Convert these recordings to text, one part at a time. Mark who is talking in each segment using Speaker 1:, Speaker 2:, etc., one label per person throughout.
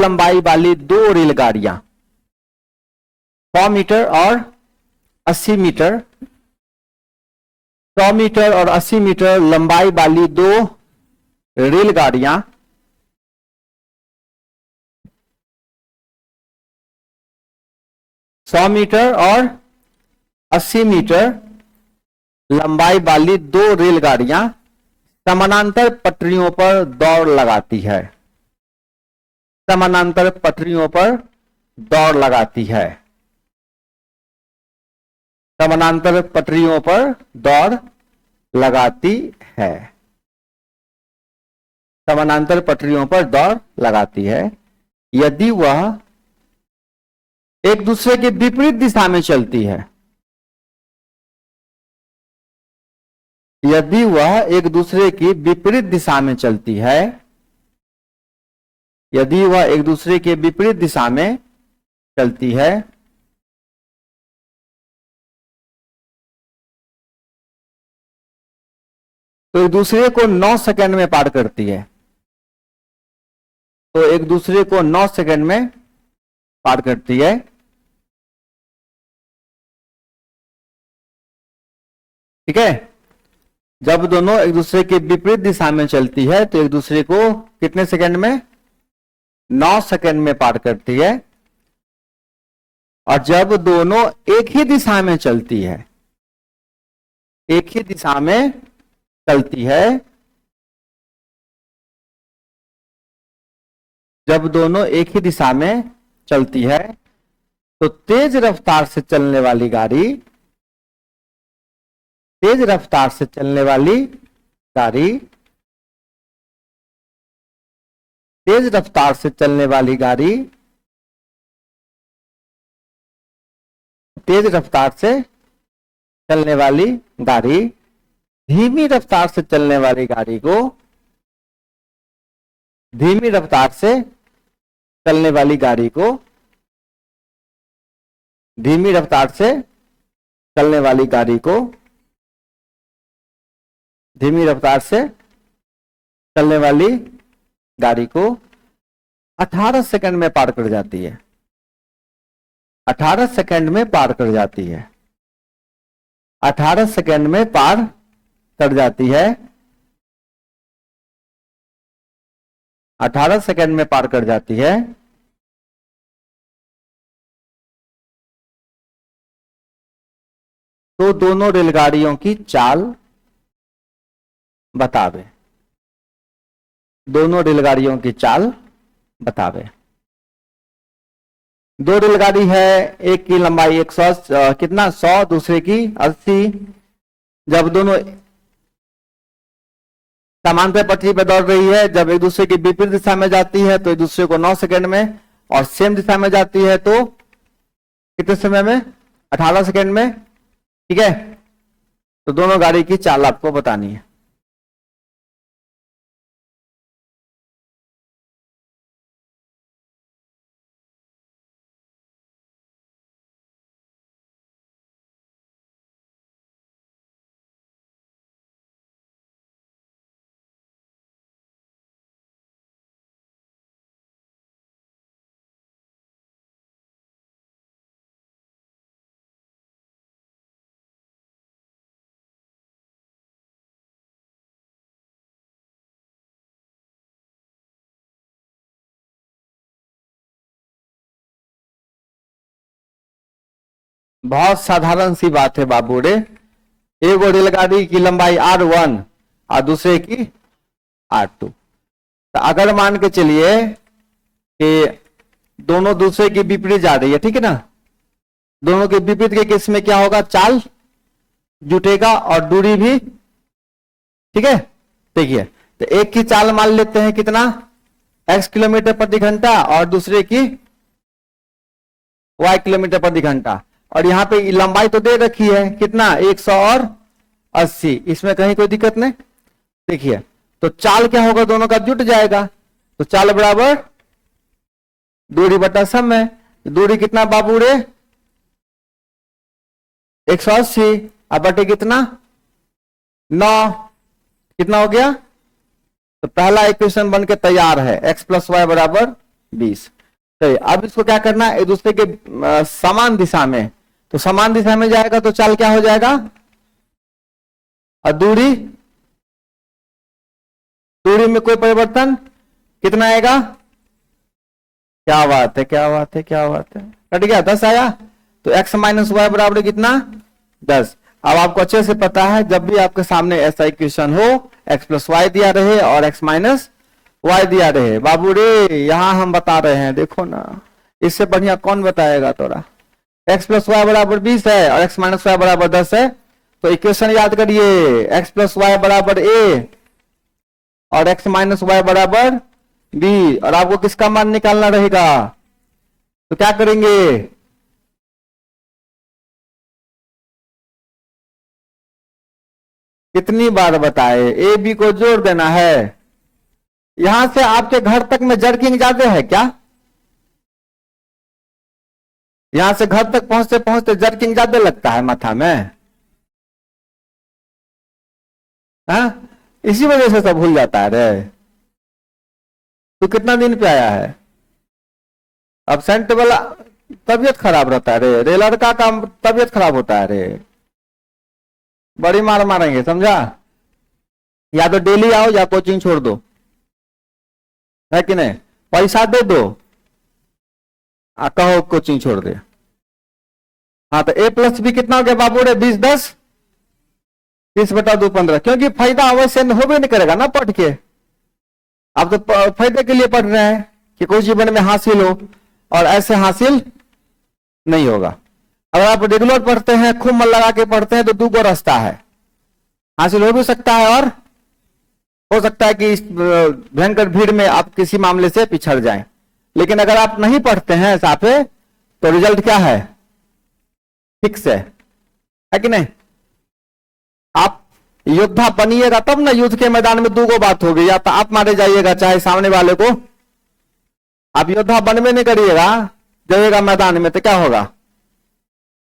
Speaker 1: लंबाई वाली दो रेलगाड़ियां 100 मीटर और 80 मीटर, 100 मीटर और 80 मीटर लंबाई वाली दो रेलगाड़ियां 100 मीटर और 80 मीटर लंबाई वाली दो रेलगाड़ियां समानांतर पटरियों पर दौड़ लगाती है। समानांतर पटरियों पर दौड़ लगाती है। समानांतर पटरियों पर दौड़ लगाती है। समानांतर पटरियों पर दौड़ लगाती है यदि वह एक दूसरे के विपरीत दिशा में चलती है। यदि वह एक दूसरे की विपरीत दिशा में चलती है। यदि वह एक दूसरे के विपरीत दिशा में चलती है तो एक दूसरे को 9 सेकंड में पार करती है। तो एक दूसरे को 9 सेकंड में पार करती है। ठीक है, जब दोनों एक दूसरे के विपरीत दिशा में चलती है तो एक दूसरे को कितने सेकंड में? 9 सेकंड में पार करती है। और जब दोनों एक ही दिशा में चलती है, एक ही दिशा में चलती है, जब दोनों एक ही दिशा में चलती है तो तेज रफ्तार से चलने वाली गाड़ी, तेज रफ्तार से चलने वाली गाड़ी, तेज रफ्तार से चलने वाली गाड़ी, तेज रफ्तार से चलने वाली गाड़ी धीमी रफ्तार से चलने वाली गाड़ी को, धीमी रफ्तार से चलने वाली गाड़ी को, धीमी रफ्तार से चलने वाली गाड़ी को, धीमी रफ्तार से चलने वाली गाड़ी को 18 सेकंड में पार कर जाती है। 18 सेकंड में पार कर जाती है। 18 सेकंड में पार कर जाती है। 18 सेकंड में पार कर जाती है। तो दोनों रेलगाड़ियों की चाल बतावे। दोनों रेलगाड़ियों की चाल बतावे। दो रेलगाड़ी है, एक की लंबाई 100 कितना 100, दूसरे की 80। जब दोनों समांतर पटरी पर दौड़ रही है, जब एक दूसरे की विपरीत दिशा में जाती है तो एक दूसरे को 9 सेकंड में, और सेम दिशा में जाती है तो कितने समय में? 18 सेकंड में। ठीक है, तो दोनों गाड़ी की चाल आपको बतानी है। बहुत साधारण सी बात है बाबू रे। एक रेलगाड़ी की लंबाई R1 और दूसरे की R2। तो अगर मान के चलिए कि दोनों दूसरे की विपरीत जा रही है, ठीक है ना, दोनों के विपरीत के केस में क्या होगा? चाल जुटेगा और दूरी भी। ठीक है, देखिए तो एक की चाल मान लेते हैं कितना? x किलोमीटर प्रति घंटा और दूसरे की y किलोमीटर प्रति घंटा। और यहाँ पे लंबाई तो दे रखी है कितना? 100 और 80। इसमें कहीं कोई दिक्कत नहीं। देखिए तो चाल क्या होगा? दोनों का जुट जाएगा। तो चाल बराबर दूरी बटा समय। दूरी कितना बाबू रे? 180 अब बटे कितना? 9। कितना हो गया? तो पहला इक्वेशन बन के तैयार है, x प्लस वाई बराबर 20। तो अब इसको क्या करना है, एक दूसरे के समान दिशा में, तो समान दिशा में जाएगा तो चाल क्या हो जाएगा, और दूरी, दूरी में कोई परिवर्तन, कितना आएगा, क्या बात है, क्या बात है, क्या बात है, कट गया, 10 आया। तो x माइनस वाई बराबर कितना, 10। अब आपको अच्छे से पता है जब भी आपके सामने ऐसा इक्वेशन हो, x प्लस वाई दिया रहे और x माइनस वाई दिया रहे, बाबू रे यहां हम बता रहे हैं, देखो ना, इससे बढ़िया कौन बताएगा तोरा। x प्लस वाई बराबर 20 है और x माइनस वाई बराबर 10 है, तो इक्वेशन याद करिए, x प्लस वाई बराबर a और x माइनस वाई बराबर b, और आपको किसका मान निकालना रहेगा, तो क्या करेंगे, कितनी बार बताए, ए बी को जोड़ देना है। यहां से आपके घर तक में जर्किंग ज्यादा है क्या, यहां से घर तक पहुंचते पहुंचते जर्किंग ज्यादा लगता है माथा में, हाँ, इसी वजह से सब भूल जाता है रे। तो कितना दिन पे आया है, अब्सेंट वाला तबियत खराब रहता है रे, रे लड़का का तबियत खराब होता है रे, बड़ी मार मारेंगे समझा, या तो डेली आओ या कोचिंग छोड़ दो, है कि नहीं, पैसा दे दो, कहो कोचिंग छोड़ दे। हाँ तो a प्लस बी कितना हो गया बाबू रे, 20 10, 30/2 15, क्योंकि फायदा अवश्य हो भी नहीं करेगा ना पढ़ के, आप तो फायदे के लिए पढ़ रहे हैं कि कोई जीवन में हासिल हो, और ऐसे हासिल नहीं होगा। अगर आप रेगुलर पढ़ते हैं, खूब मन लगा के पढ़ते हैं, तो 2 रास्ता है, हासिल हो भी सकता है और हो सकता है कि इस भयंकर भीड़ में आप किसी मामले से पिछड़ जाएं। लेकिन अगर आप नहीं पढ़ते हैं साफे, तो रिजल्ट क्या है, फिक्स है कि नहीं। आप योद्धा बनिएगा तब ना, युद्ध के मैदान में 2 बात होगी, या तो आप मारे जाइएगा चाहे सामने वाले को, आप योद्धा बनवे नहीं करिएगा, जाइएगा मैदान में तो क्या होगा,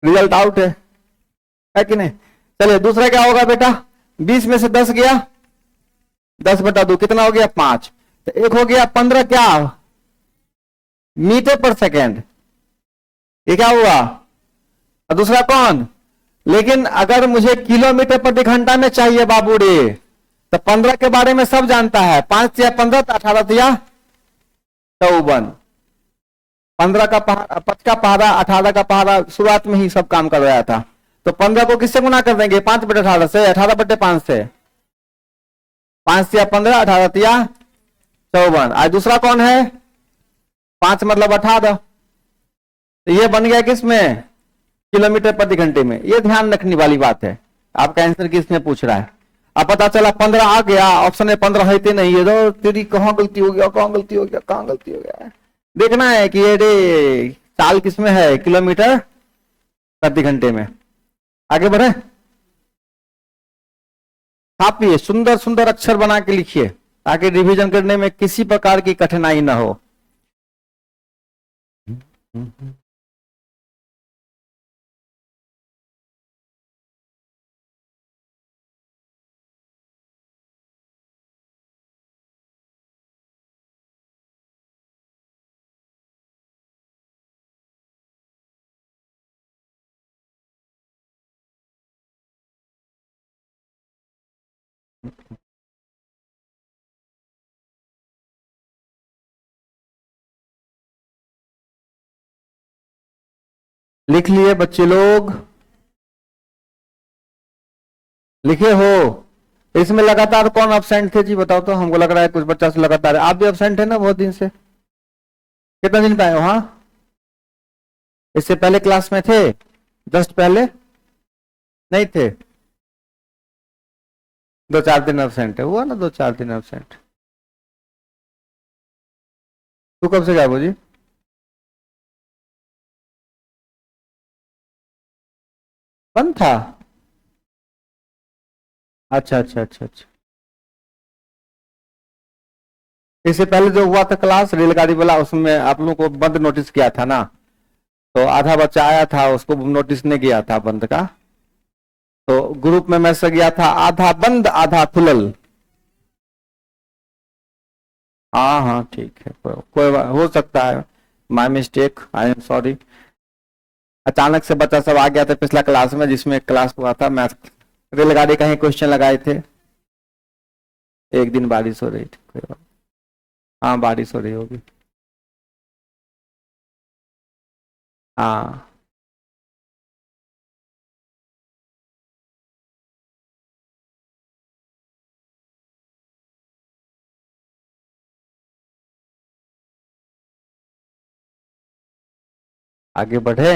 Speaker 1: रिजल्ट आउट है कि नहीं। चलिए दूसरा क्या होगा बेटा, 20 में से 10 गया, 10/2 कितना हो गया, 5, तो एक हो गया 15 क्या, मीटर पर सेकेंड, ये क्या हुआ, और दूसरा कौन, लेकिन अगर मुझे किलोमीटर प्रति घंटा में चाहिए बाबू रे, तो 15 के बारे में सब जानता है, 5 या 15 तो 18 या 54, 15 का पहाड़ा, 5 का पहाड़ा, 18 का पहाड़ा, शुरुआत में ही सब काम कर रहा था। तो 15 को किससे गुना कर देंगे, 5/18 से, 18/5 से, 5 या 15, 18 या 54। आज दूसरा कौन है, 5 मतलब 18, तो ये बन गया किसमें, किलोमीटर प्रति घंटे में। ये ध्यान रखने वाली बात है, आपका आंसर किसने पूछ रहा है। अब पता चला 15 आ गया, ऑप्शन में 15 है नहीं, ये तो तेरी कहां गलती हो गया, कहां गलती हो गया, कहां गलती हो गया, देखना है कि ये रे चाल किसमें है, किलोमीटर प्रति घंटे में। आगे बढ़े, छापिए, सुंदर सुंदर अक्षर बना के लिखिए, ताकि रिवीजन करने में किसी प्रकार की कठिनाई ना हो। लिख लिए बच्चे लोग, लिखे हो। इसमें लगातार कौन अब्सेंट थे जी बताओ तो, हमको लग रहा है कुछ बच्चा से लगातार, आप भी अब्सेंट है ना बहुत दिन से, कितना दिन पे आए हो, हाँ इससे पहले क्लास में थे, जस्ट पहले नहीं थे, 2-4 दिन अब्सेंट है, हुआ ना 2-4 दिन अब्सेंट। तू कब से गायब जी, बंद था, अच्छा अच्छा अच्छा अच्छा। इससे पहले जो हुआ था क्लास रेलगाड़ी वाला, उसमें आप लोगों को बंद नोटिस किया था ना, तो आधा बच्चा आया था, उसको नोटिस नहीं किया था बंद का, तो ग्रुप में मैसेज गया था, आधा बंद आधा खुलल, हाँ हाँ ठीक है, हो सकता है, my mistake, I am sorry. अचानक से बच्चा सब आ गया था पिछला क्लास में, जिसमें क्लास हुआ था मैथ, रेलगाड़ी का ही क्वेश्चन लगाए थे। एक दिन बारिश हो रही थी, कोई बात। हाँ बारिश हो रही होगी। हाँ आगे बढ़े,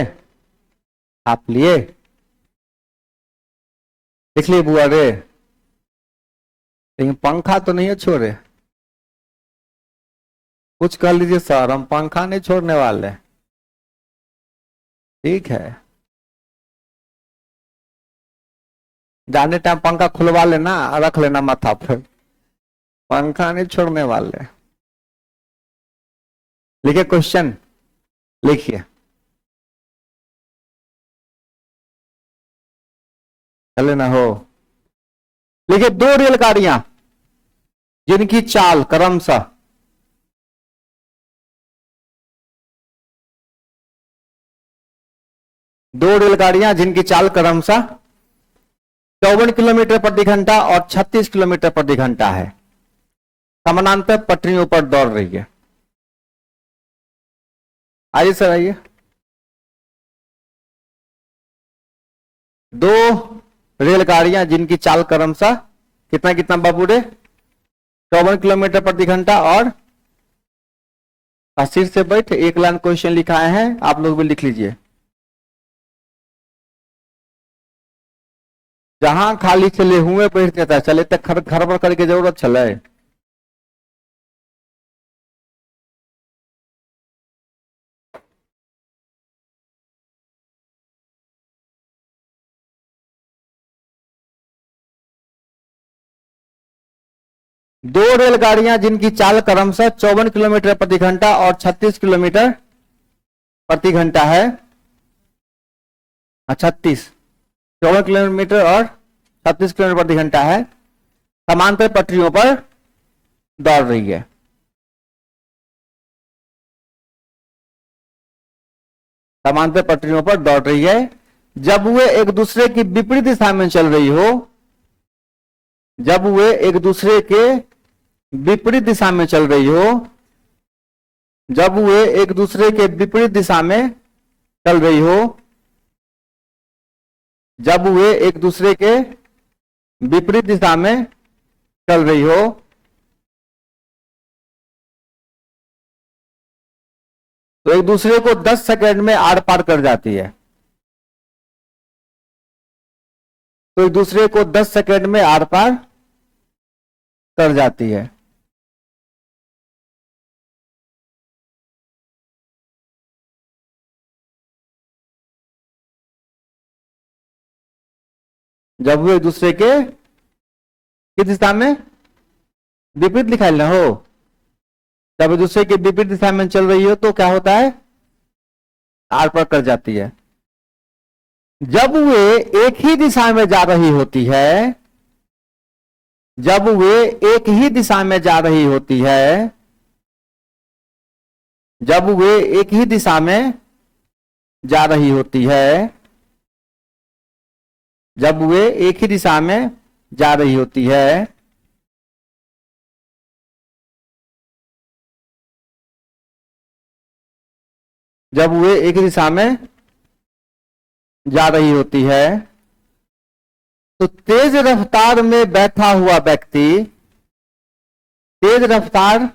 Speaker 1: आप लिए लिख लिए बुआ रे, लेकिन पंखा तो नहीं है छोड़े। कुछ कर लीजिए सर, हम पंखा नहीं छोड़ने वाले। ठीक है, जाने टाइम पंखा खुलवा लेना, रख लेना माथा पर, पंखा नहीं छोड़ने वाले। लिखिए क्वेश्चन, लिखिए, चले ना हो। लिखिए, दो रेलगाड़ियां जिनकी चाल क्रमशः दो रेलगाड़ियां जिनकी चाल क्रमशः 54 किलोमीटर प्रति घंटा और 36 किलोमीटर प्रति घंटा है, समानांतर पटरियों पर दौड़ रही है। आइए सर आइए। दो रेलगाड़ियां जिनकी चाल क्रमशः कितना कितना बाबू रे, 54 किलोमीटर प्रति घंटा और शीर्ष से बैठ एक लाइन क्वेश्चन लिखाए हैं, आप लोग भी लिख लीजिए। जहां खाली चले हुए बैठ जाता है, चले तक खरबर करके जरूरत चले। दो रेलगाड़ियां जिनकी चाल क्रमशः 54 किलोमीटर प्रति घंटा और 36 किलोमीटर प्रति घंटा है, 36 54 किलोमीटर और 36 किलोमीटर प्रति घंटा है, समांतर पटरियों पर दौड़ रही है। समांतर पटरियों पर दौड़ रही है। जब वे एक दूसरे की विपरीत दिशा में चल रही हो, जब वे एक दूसरे के विपरीत दिशा में चल रही हो, जब वे एक दूसरे के विपरीत दिशा में चल रही हो, जब वे एक दूसरे के विपरीत दिशा में चल रही हो, तो एक दूसरे को 10 सेकंड में आर पार कर जाती है। तो एक दूसरे को 10 सेकंड में आर पार कर जाती है। जब वो एक दूसरे के किस दिशा में, विपरीत लिखा है ना हो, जब एक दूसरे के विपरीत दिशा में चल रही हो तो क्या होता है, आर पार कर जाती है। जब वे एक ही दिशा में जा रही होती है, जब वे एक ही दिशा में जा रही होती है, जब वे एक ही दिशा में जा रही होती है, जब वे एक ही दिशा में जा रही होती है, जब वे एक ही दिशा में जा रही होती है, तो तेज रफ्तार में बैठा हुआ व्यक्ति, तेज रफ्तार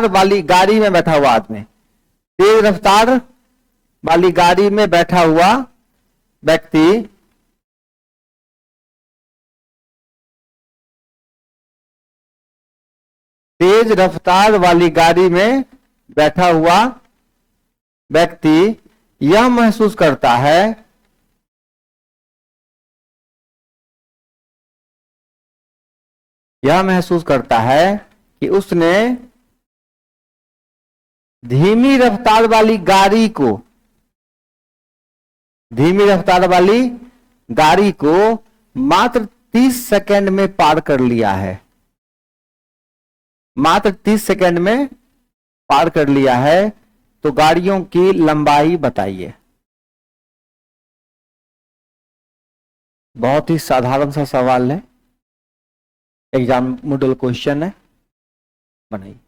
Speaker 1: वाली गाड़ी में बैठा हुआ आदमी, तेज रफ्तार वाली गाड़ी में बैठा हुआ व्यक्ति तेज रफ्तार वाली गाड़ी में बैठा हुआ व्यक्ति यह महसूस करता है, यह महसूस करता है कि उसने धीमी रफ्तार वाली गाड़ी को, धीमी रफ्तार वाली गाड़ी को मात्र 30 सेकंड में पार कर लिया है, मात्र 30 सेकंड में पार कर लिया है, तो गाड़ियों की लंबाई बताइए। बहुत ही साधारण सा सवाल है, एग्जाम मॉडल क्वेश्चन है, बनाइए।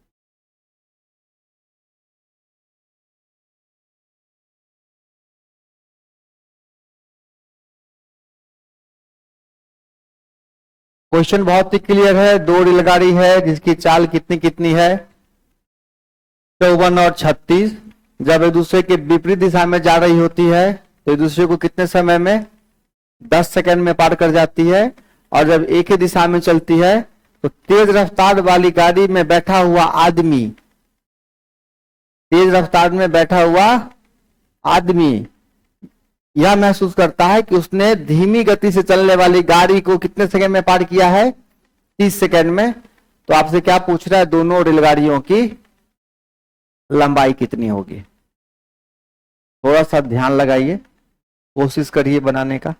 Speaker 1: क्वेश्चन बहुत ही क्लियर है। दो रेलगाड़ी है जिसकी चाल कितनी कितनी है, 54 और 36। जब एक दूसरे के विपरीत दिशा में जा रही होती है तो एक दूसरे को कितने समय में, 10 सेकंड में पार कर जाती है। और जब एक ही दिशा में चलती है तो तेज रफ्तार वाली गाड़ी में बैठा हुआ आदमी, तेज रफ्तार में बैठा हुआ आदमी यह महसूस करता है कि उसने धीमी गति से चलने वाली गाड़ी को कितने सेकंड में पार किया है, 30 सेकंड में। तो आपसे क्या पूछ रहा है, दोनों रेलगाड़ियों की लंबाई कितनी होगी। थोड़ा सा ध्यान लगाइए, कोशिश करिए बनाने का।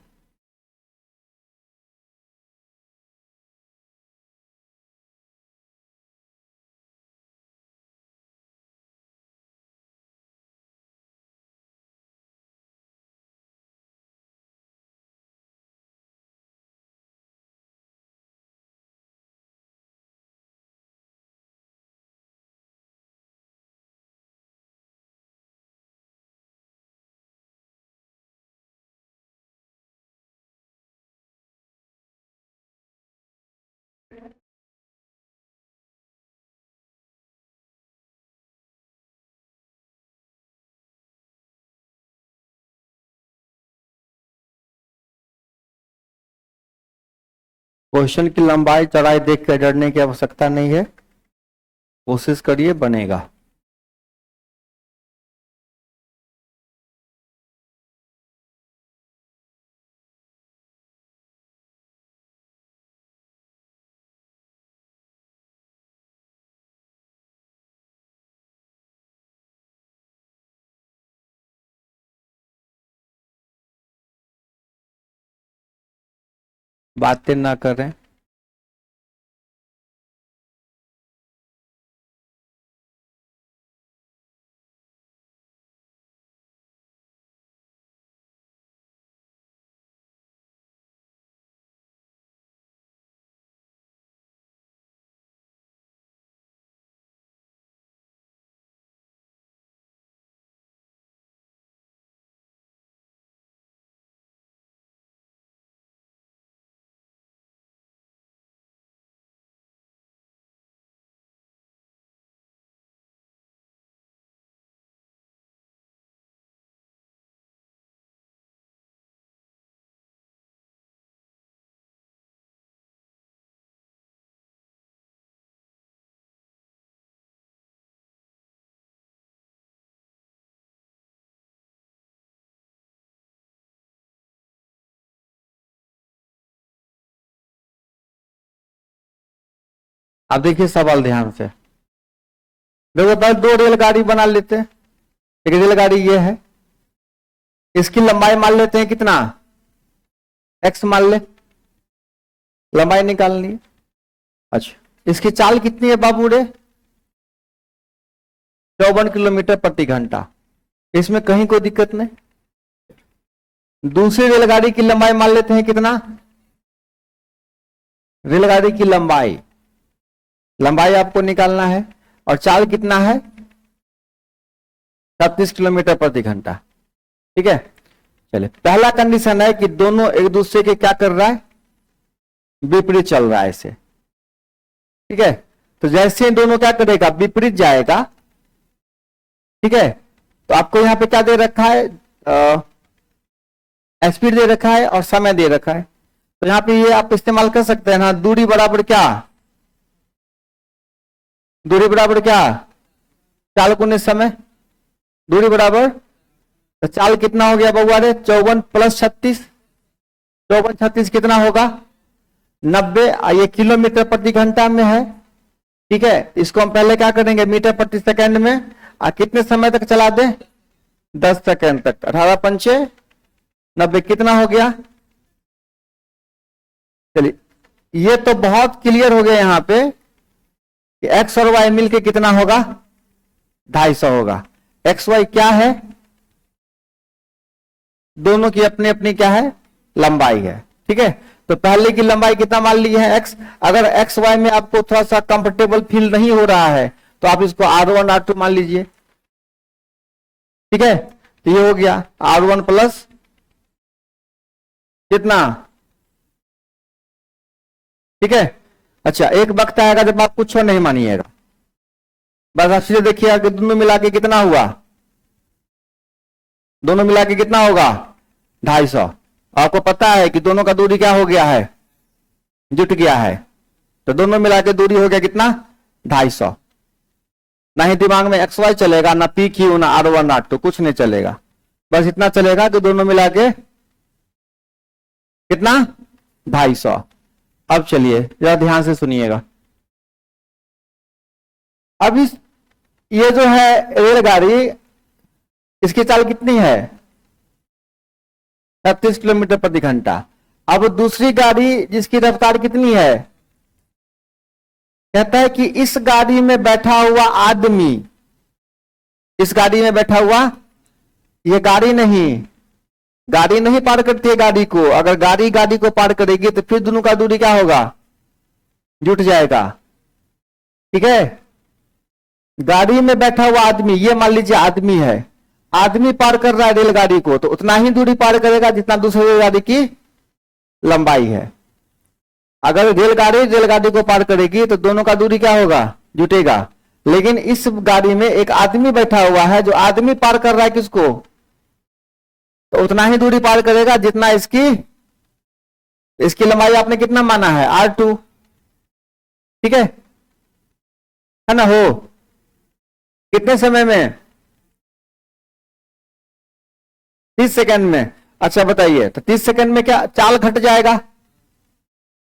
Speaker 1: क्वेश्चन की लंबाई चौड़ाई देख कर डरने की आवश्यकता नहीं है, कोशिश करिए बनेगा। बातें ना करें। अब देखिए सवाल ध्यान से, देखो पहले दो रेलगाड़ी बना लेते हैं। एक रेलगाड़ी ये है, इसकी लंबाई मान लेते हैं कितना, x मान ले, लंबाई निकालनी है। अच्छा इसकी चाल कितनी है बाबू रे, 54 किलोमीटर प्रति घंटा, इसमें कहीं कोई दिक्कत नहीं। दूसरी रेलगाड़ी की लंबाई मान लेते हैं कितना, रेलगाड़ी की लंबाई, लंबाई आपको निकालना है और चाल कितना है, 36 किलोमीटर प्रति घंटा। ठीक है, चलिए पहला कंडीशन है कि दोनों एक दूसरे के क्या कर रहा है, विपरीत चल रहा है ऐसे। ठीक है, तो जैसे दोनों क्या करेगा, विपरीत जाएगा। ठीक है, तो आपको यहां पे क्या दे रखा है, स्पीड दे रखा है और समय दे रखा है। तो यहां पे ये आप इस्तेमाल कर सकते हैं ना, दूरी बराबर क्या, दूरी बराबर क्या, चाल गुने समय, दूरी बराबर, तो चाल कितना हो गया बउआ रे, 54 प्लस 36, 54 36 कितना होगा, 90। ये किलोमीटर प्रति घंटा में है। ठीक है, इसको हम पहले क्या करेंगे, मीटर प्रति सेकंड में, और कितने समय तक चला दे, 10 सेकंड तक। 18 पंचे 90 कितना हो गया, चलिए, ये तो बहुत क्लियर हो गया यहाँ पे कि एक्स और वाई मिलके कितना होगा, 250 होगा। एक्स वाई क्या है, दोनों की अपनी अपनी क्या है, लंबाई है। ठीक है, तो पहले की लंबाई कितना मान ली है, एक्स। अगर एक्स वाई में आपको थोड़ा सा कंफर्टेबल फील नहीं हो रहा है तो आप इसको R1 R2 मान लीजिए। ठीक है, तो ये हो गया R1 प्लस कितना। ठीक है, अच्छा एक वक्त आएगा जब आप कुछ नहीं मानिएगा, बस आप सीधे देखिएगा कि दोनों मिला के कितना हुआ, दोनों मिला के कितना होगा, 250। आपको पता है कि दोनों का दूरी क्या हो गया है, जुट गया है, तो दोनों मिला के दूरी हो गया कितना, 250। ना ही दिमाग में एक्स वाई चलेगा, ना पी क्यू, ना R1 R2, कुछ नहीं चलेगा, बस इतना चलेगा कि दोनों मिला के कितना, 250। अब चलिए जरा ध्यान से सुनिएगा। अब इस ये जो है रेलगाड़ी, इसकी चाल कितनी है, 36 किलोमीटर प्रति घंटा। अब दूसरी गाड़ी जिसकी रफ्तार कितनी है, कहता है कि इस गाड़ी में बैठा हुआ आदमी, इस गाड़ी में बैठा हुआ, ये गाड़ी नहीं पार करती है गाड़ी को। अगर गाड़ी को पार करेगी तो फिर दोनों का दूरी क्या होगा, जुट जाएगा। ठीक है, गाड़ी में बैठा हुआ आदमी, ये मान लीजिए आदमी है, आदमी पार कर रहा है रेलगाड़ी को, तो उतना ही दूरी पार करेगा जितना दूसरी रेलगाड़ी की लंबाई है। अगर रेलगाड़ी को पार करेगी तो दोनों का दूरी क्या होगा, जुटेगा। लेकिन इस गाड़ी में एक आदमी बैठा हुआ है, जो आदमी पार कर रहा है किसको, तो उतना ही दूरी पार करेगा जितना इसकी लंबाई आपने कितना माना है, R2। ठीक है ना, हो कितने समय में, 30 सेकंड में। अच्छा बताइए, तो 30 सेकंड में क्या चाल घट जाएगा,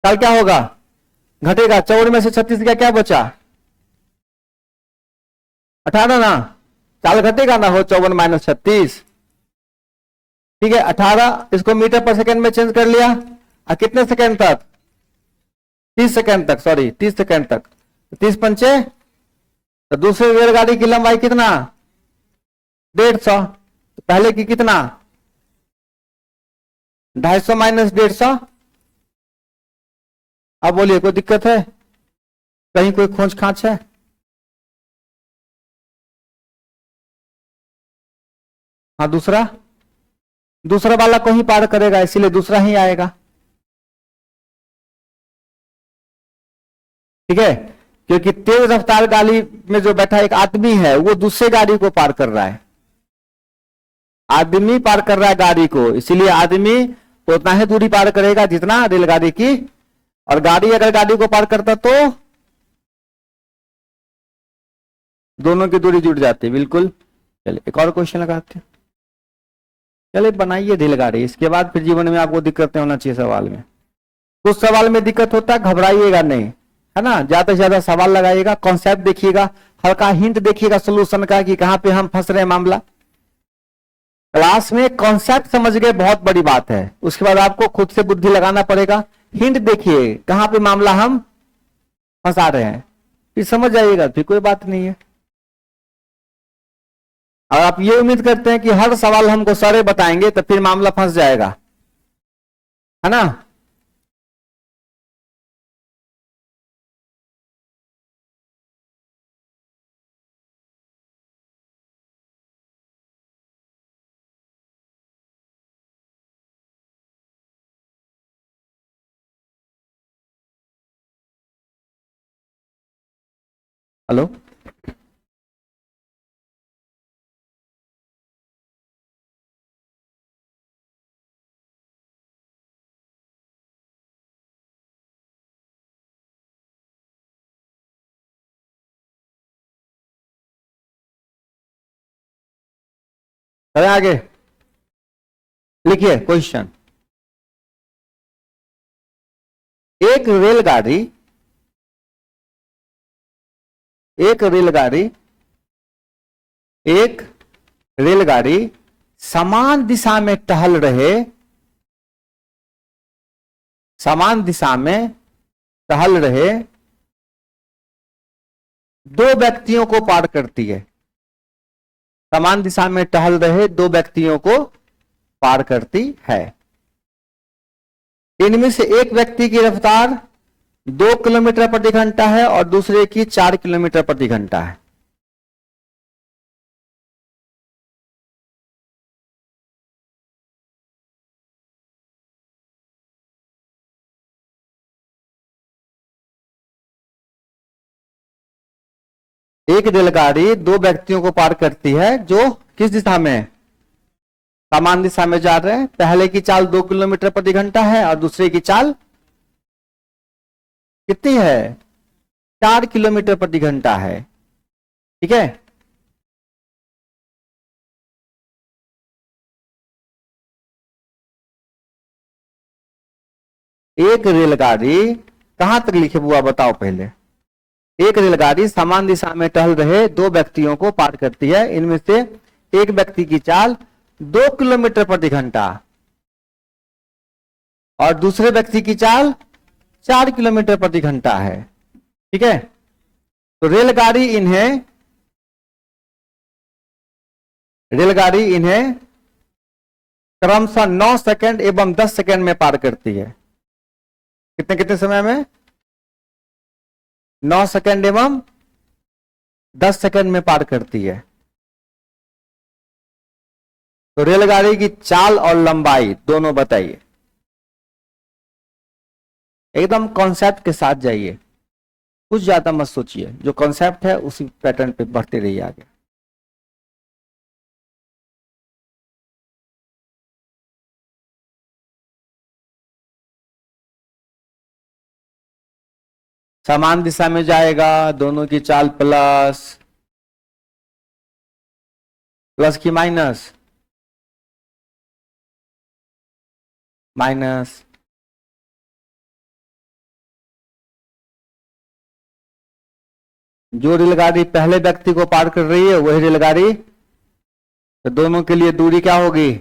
Speaker 1: चाल क्या होगा, घटेगा। 54 में से 36 का क्या बचा, 18 ना, चाल घटेगा ना, हो 54 माइनस 36। ठीक है, 18, इसको मीटर पर सेकंड में चेंज कर लिया, और कितने सेकंड तक, 30 सेकंड तक, सॉरी 30 सेकंड तक। 30 पंचे, तो दूसरी रेलगाड़ी की लंबाई कितना, 150। तो पहले की कितना, 250 माइनस 150। अब बोलिए कोई दिक्कत है, कहीं कोई खोज खांच है। हाँ, दूसरा वाला को ही पार करेगा, इसीलिए दूसरा ही आएगा। ठीक है, क्योंकि तेज रफ्तार गाड़ी में जो बैठा एक आदमी है, वो दूसरे गाड़ी को पार कर रहा है, आदमी पार कर रहा है गाड़ी को, इसीलिए आदमी उतना ही दूरी पार करेगा जितना रेलगाड़ी की, और गाड़ी अगर गाड़ी को पार करता तो दोनों की दूरी जुट जाती है। बिल्कुल, चलिए एक और क्वेश्चन लगाते हैं। चलिए बनाइए रेलगाड़ी, इसके बाद फिर जीवन में आपको दिक्कत नहीं होना चाहिए सवाल में। कुछ सवाल में दिक्कत होता है, घबराइएगा नहीं, है ना, ज्यादा से ज्यादा सवाल लगाइएगा, कॉन्सेप्ट देखिएगा, हल्का हिंट देखिएगा सोल्यूशन का कि कहां पे हम फंस रहे हैं मामला। क्लास में कॉन्सेप्ट समझ गए, बहुत बड़ी बात है, उसके बाद आपको खुद से बुद्धि लगाना पड़ेगा। हिंट देखिए कहां पे मामला हम फंसा रहे हैं, फिर समझ जाइएगा, फिर कोई बात नहीं है। और आप ये उम्मीद करते हैं कि हर सवाल हमको सारे बताएंगे तो फिर मामला फंस जाएगा, है ना। हेलो, चले आगे, लिखिए क्वेश्चन। एक रेलगाड़ी एक रेलगाड़ी समान दिशा में टहल रहे समान दिशा में टहल रहे दो व्यक्तियों को पार करती है। समान दिशा में टहल रहे दो व्यक्तियों को पार करती है। इनमें से एक व्यक्ति की रफ्तार 2 किलोमीटर प्रति घंटा है और दूसरे की 4 किलोमीटर प्रति घंटा है। एक रेलगाड़ी दो व्यक्तियों को पार करती है जो किस दिशा में है? समान दिशा में जा रहे हैं। पहले की चाल 2 किलोमीटर प्रति घंटा है और दूसरे की चाल कितनी है? 4 किलोमीटर प्रति घंटा है। ठीक है, एक रेलगाड़ी कहां तक लिखे बुआ बताओ पहले। एक रेलगाड़ी समान दिशा में टहल रहे दो व्यक्तियों को पार करती है। इनमें से एक व्यक्ति की चाल 2 किलोमीटर प्रति घंटा और दूसरे व्यक्ति की चाल 4 किलोमीटर प्रति घंटा है। ठीक है, तो रेलगाड़ी इन्हें क्रमशः 9 सेकंड एवं 10 सेकंड में पार करती है। कितने कितने समय में? 9 सेकंड एवं 10 सेकंड में पार करती है। तो रेलगाड़ी की चाल और लंबाई दोनों बताइए। एकदम कॉन्सेप्ट के साथ जाइए, कुछ ज्यादा मत सोचिए। जो कॉन्सेप्ट है उसी पैटर्न पे बढ़ते रहिए आगे। समान दिशा में जाएगा, दोनों की चाल प्लस की माइनस माइनस। जो रेलगाड़ी पहले व्यक्ति को पार कर रही है वही रेलगाड़ी, तो दोनों के लिए दूरी क्या होगी?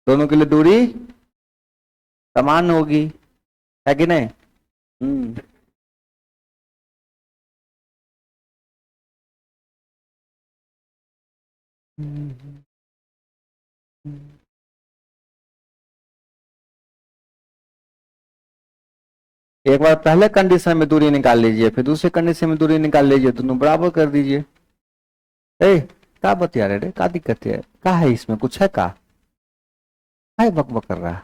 Speaker 1: दोनों के लिए दूरी समान होगी, है कि नहीं? एक बार पहले कंडीशन में दूरी निकाल लीजिए, फिर दूसरे कंडीशन में दूरी निकाल लीजिए, दोनों बराबर कर दीजिए। क्या बतिया रहे, क्या दिक्कत है? क्या है इसमें? कुछ है का? है बक बक कर रहा है?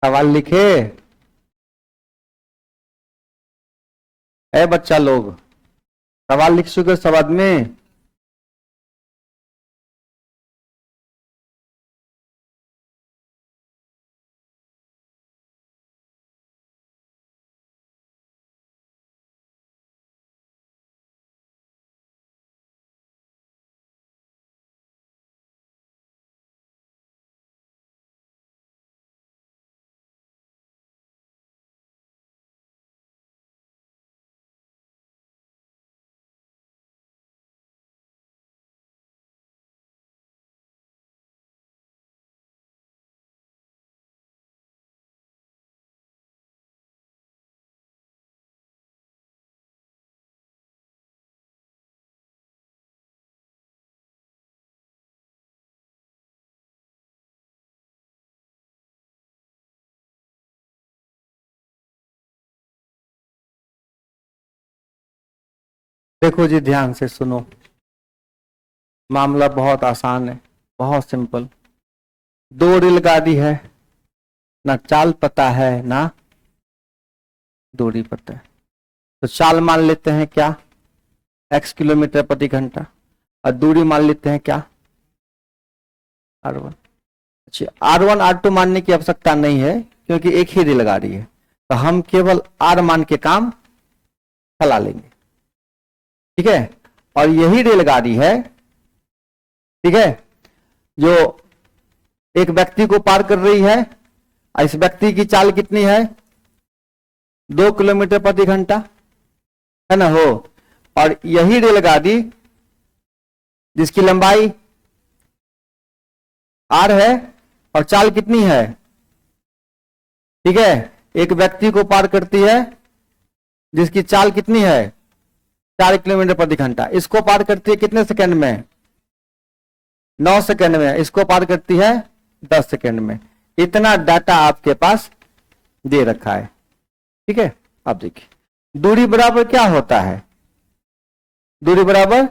Speaker 1: सवाल लिखे ए बच्चा लोग, सवाल लिख चुके सब आदमी? देखो जी, ध्यान से सुनो, मामला बहुत आसान है, बहुत सिंपल। दो रेलगाड़ी है, ना चाल पता है ना दूरी पता है। तो चाल मान लेते हैं क्या? x किलोमीटर प्रति घंटा, और दूरी मान लेते हैं क्या? R1। अच्छा, R1 R2 मानने की आवश्यकता नहीं है क्योंकि एक ही रेलगाड़ी है, तो हम केवल R मान के काम चला लेंगे। ठीक है, और यही रेलगाड़ी है, ठीक है, जो एक व्यक्ति को पार कर रही है। इस व्यक्ति की चाल कितनी है? 2 किलोमीटर प्रति घंटा, है ना हो। और यही रेलगाड़ी जिसकी लंबाई R है और चाल कितनी है, ठीक है, एक व्यक्ति को पार करती है जिसकी चाल कितनी है? 4 किलोमीटर प्रति घंटा। इसको पार करती है कितने सेकंड में? 9 सेकंड में। इसको पार करती है 10 सेकंड में। इतना डाटा आपके पास दे रखा है। ठीक है, आप देखिए दूरी बराबर क्या होता है? दूरी बराबर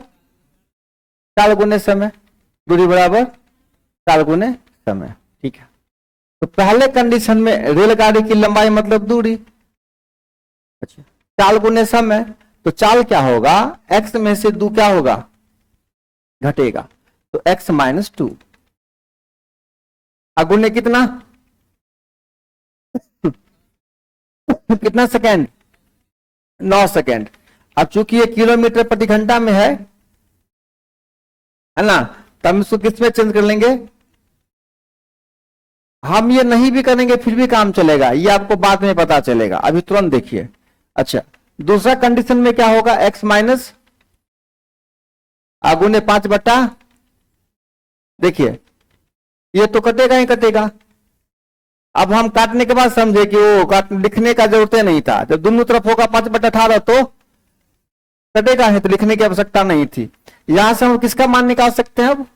Speaker 1: 4 गुने समय। दूरी बराबर 4 गुने समय। ठीक है, तो पहले कंडीशन में रेलगाड़ी की लंबाई मतलब दूरी, अच्छा 4 गुने समय, तो चाल क्या होगा? x में से 2 क्या होगा? घटेगा, तो x - 2 अगुने कितना? कितना सेकेंड? 9 सेकेंड। अब चूंकि ये किलोमीटर प्रति घंटा में है ना, तो हम इसको किस में चेंज कर लेंगे? हम ये नहीं भी करेंगे फिर भी काम चलेगा, ये आपको बाद में पता चलेगा, अभी तुरंत देखिए। अच्छा, दूसरा कंडीशन में क्या होगा? x माइनस आगुने 5 बटा, देखिए ये तो कटेगा ही कटेगा। अब हम काटने के बाद समझे कि वो काट लिखने का जरूरत नहीं था, जब दोनों तरफ होगा 5/18 तो कटेगा है, तो लिखने की आवश्यकता नहीं थी। यहां से हम किसका मान निकाल सकते हैं? अब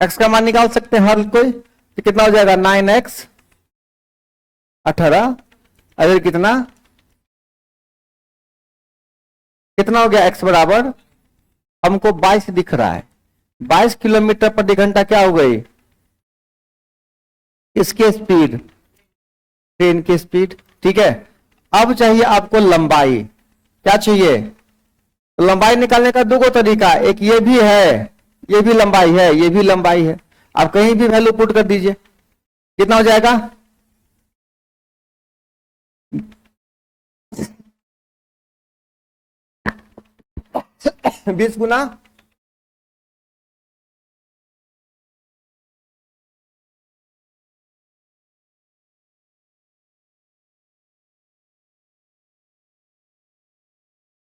Speaker 1: x का मान निकाल सकते हैं हर कोई, तो कितना हो जाएगा? 9x 18, अगर कितना कितना हो गया? x बराबर हमको 22 दिख रहा है। 22 किलोमीटर प्रति घंटा क्या हो गई? इसके स्पीड, ट्रेन की स्पीड। ठीक है, अब चाहिए आपको लंबाई। क्या चाहिए? लंबाई निकालने का 2 तरीका, एक ये भी है, ये भी लंबाई है, ये भी लंबाई है। आप कहीं भी वैल्यू पुट कर दीजिए, कितना हो जाएगा? 20 गुना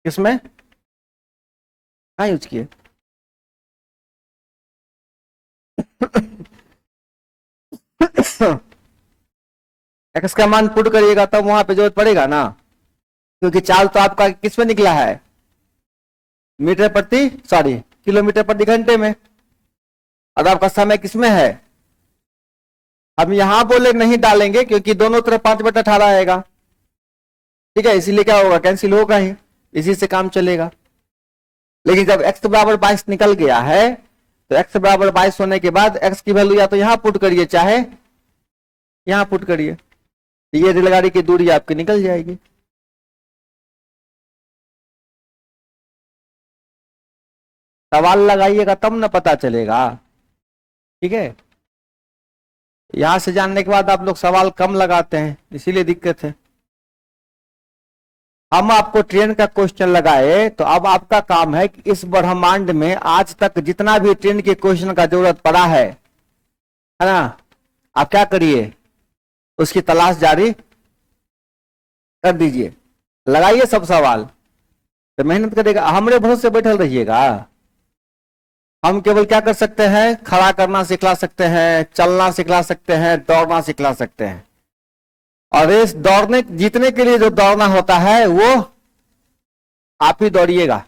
Speaker 1: किसमें कहा यूज किए? एक्स का मान पुट करिएगा तब वहां पे जरूरत पड़ेगा ना, क्योंकि चाल तो आपका किसमें निकला है? मीटर प्रति सॉरी किलोमीटर प्रति घंटे में, और आपका समय किसमें है? हम यहां बोले नहीं डालेंगे क्योंकि दोनों तरफ 5/18 आएगा। ठीक है, इसीलिए क्या होगा? कैंसिल होगा ही, इसी से काम चलेगा। लेकिन जब x बराबर 22 निकल गया है, तो x बराबर 22 होने के बाद x की वैल्यू या तो यहां पुट करिए चाहे यहां पुट करिए, ये रेलगाड़ी की दूरी आपकी निकल जाएगी। सवाल लगाइएगा तब ना पता चलेगा। ठीक है, यहां से जानने के बाद आप लोग सवाल कम लगाते हैं, इसीलिए दिक्कत है। हम आपको ट्रेन का क्वेश्चन लगाए, तो अब आपका काम है कि इस ब्रह्मांड में आज तक जितना भी ट्रेन के क्वेश्चन का जरूरत पड़ा है ना, आप क्या करिए? उसकी तलाश जारी कर दीजिए, लगाइए सब सवाल, तो मेहनत करेगा। हमरे भरोसे बैठल रहिएगा। हम केवल क्या कर सकते हैं? खड़ा करना सिखला सकते हैं, चलना सिखला सकते हैं, दौड़ना सिखला सकते हैं। और रेस दौड़ने जीतने के लिए जो दौड़ना होता है वो आप ही दौड़िएगा।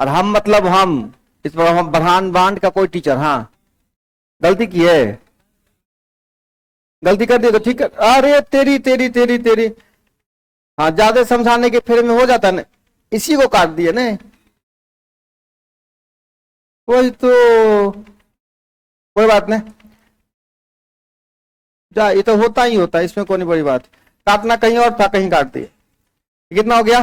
Speaker 1: और हम मतलब हम इस पर हम ब्रह्मांड का कोई टीचर, हाँ गलती की है, गलती कर दी तो ठीक है, अरे तेरी तेरी तेरी तेरी, हाँ ज्यादा समझाने के फेरे में हो जाता ना, इसी को काट दिए ना, कोई तो कोई बात नहीं, जा ये तो होता ही होता है, इसमें कोई नहीं बड़ी बात। काटना कहीं और था, कहीं काट दिए। कितना हो गया?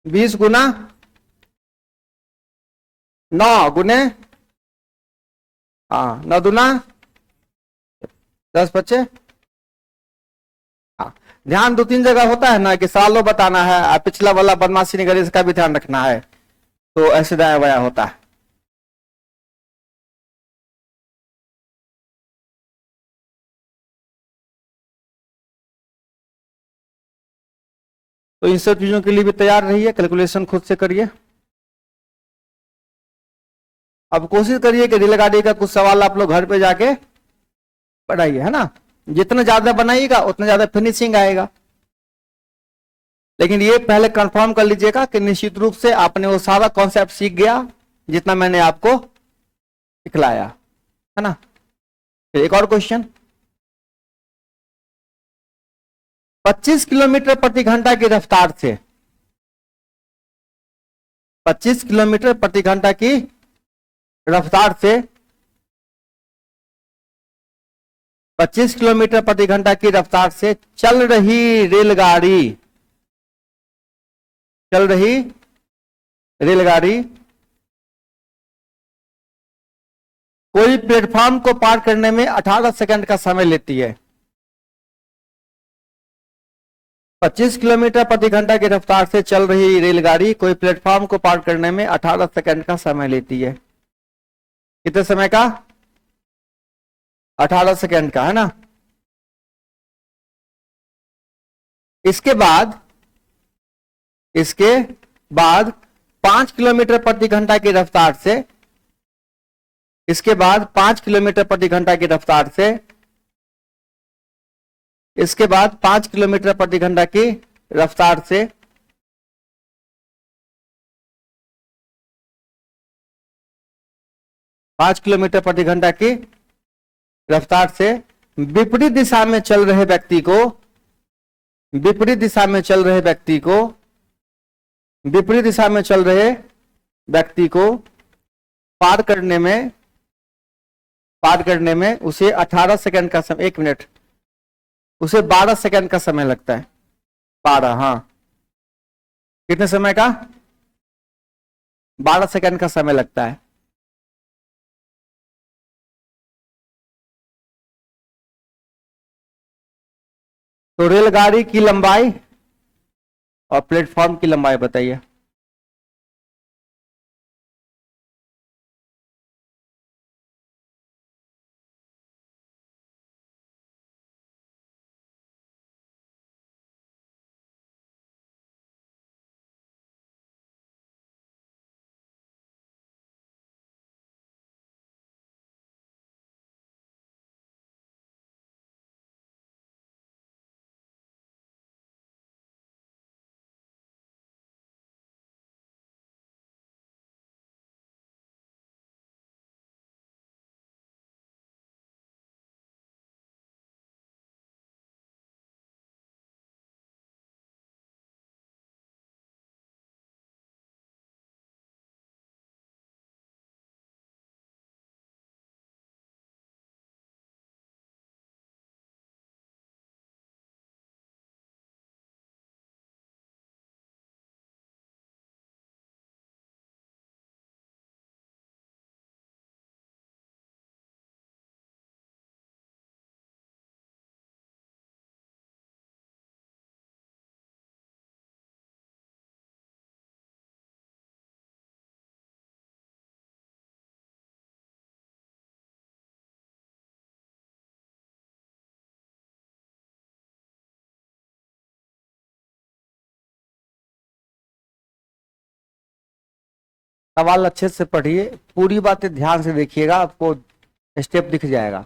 Speaker 1: 20 गुना 9 गुने, हाँ 9 दूना 10 बच्चे। हाँ, ध्यान 2-3 जगह होता है ना कि सालों बताना है, पिछला वाला बदमाशी नहीं करे, इसका भी ध्यान रखना है, तो ऐसे दाया बाया होता है। तो इन सब चीजों के लिए भी तैयार रहिए, कैलकुलेशन खुद से करिए। अब कोशिश करिए कि रेलगाड़ी का कुछ सवाल आप लोग घर पे जाके बनाइए, है ना। जितना ज्यादा बनाइएगा उतना ज्यादा फिनिशिंग आएगा। लेकिन ये पहले कंफर्म कर लीजिएगा कि निश्चित रूप से आपने वो सारा कॉन्सेप्ट सीख गया जितना मैंने आपको सिखलाया, है ना। फिर एक और क्वेश्चन, 25 किलोमीटर प्रति घंटा की रफ्तार से, 25 किलोमीटर प्रति घंटा की रफ्तार से, 25 किलोमीटर प्रति घंटा की रफ्तार से चल रही रेलगाड़ी, चल रही रेलगाड़ी कोई प्लेटफॉर्म को पार करने में 18 सेकंड का समय लेती है। 25 किलोमीटर प्रति घंटा की रफ्तार से चल रही रेलगाड़ी कोई प्लेटफॉर्म को पार करने में 18 सेकंड का समय लेती है। कितने समय का? 18 सेकंड का, है ना। इसके बाद 5 किलोमीटर प्रति घंटा की रफ्तार से, इसके बाद 5 किलोमीटर प्रति घंटा की रफ्तार से, इसके बाद 5 किलोमीटर प्रति घंटा की रफ्तार से 5 किलोमीटर प्रति घंटा की रफ्तार से विपरीत दिशा में चल रहे व्यक्ति को, विपरीत दिशा में चल रहे व्यक्ति को, विपरीत दिशा में चल रहे व्यक्ति को पार करने में उसे 18 सेकंड का समय, 1 मिनट, उसे 12 सेकंड का समय लगता है। 12, हाँ, कितने समय का? 12 सेकंड का समय लगता है। तो रेलगाड़ी की लंबाई और प्लेटफॉर्म की लंबाई बताइए। सवाल अच्छे से पढ़िए, पूरी बातें ध्यान से देखिएगा, आपको स्टेप दिख जाएगा।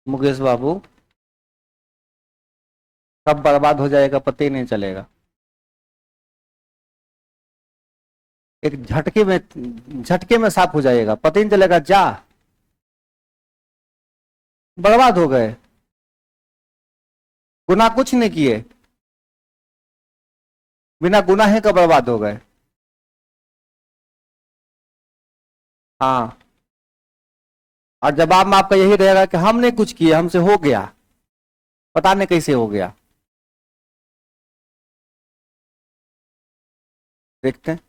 Speaker 1: मुकेश बाबू, कब बर्बाद हो जाएगा पता ही नहीं चलेगा। एक झटके में साफ हो जाएगा, पता ही नहीं चलेगा। जा, बर्बाद हो गए, गुनाह कुछ नहीं किए, बिना गुनाहे का बर्बाद हो गए। हाँ, और जवाब में आपका यही रहेगा कि हमने कुछ किया, हमसे हो गया। पता नहीं कैसे हो गया, देखते हैं।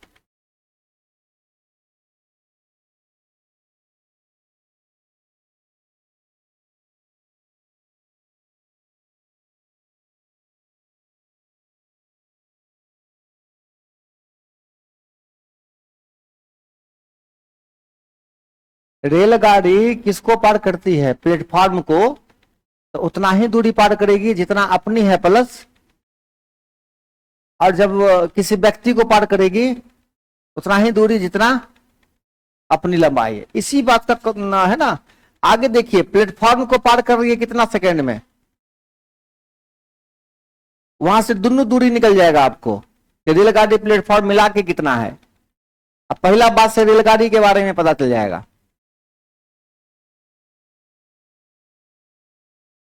Speaker 1: रेलगाड़ी किसको पार करती है? प्लेटफॉर्म को। तो उतना ही दूरी पार करेगी जितना अपनी है प्लस, और जब किसी व्यक्ति को पार करेगी उतना ही दूरी जितना अपनी लंबाई है। इसी बात का है ना। आगे देखिए, प्लेटफॉर्म को पार कर रही है कितना सेकेंड में, वहां से दोनों दूरी निकल जाएगा आपको कि रेलगाड़ी प्लेटफॉर्म मिला के कितना है। अब पहला बात से रेलगाड़ी के बारे में पता चल जाएगा।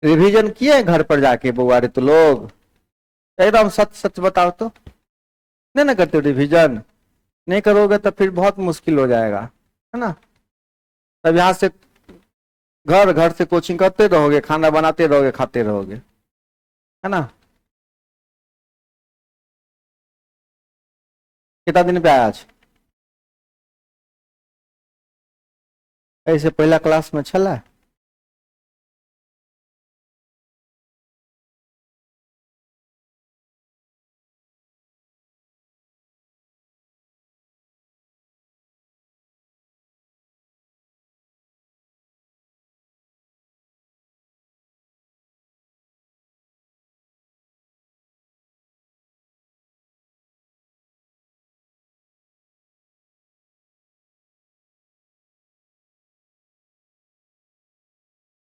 Speaker 1: रिवीजन किए घर पर जाके बुआ रे तो लोग? एकदम सच सच बताओ तो, नहीं ना करते रिवीजन? नहीं करोगे तो फिर बहुत मुश्किल हो जाएगा, है ना। तब यहां से घर, घर से कोचिंग करते रहोगे, खाना बनाते रहोगे, खाते रहोगे, है ना। कितना दिन पे आया आज? ऐसे पहला क्लास में छला?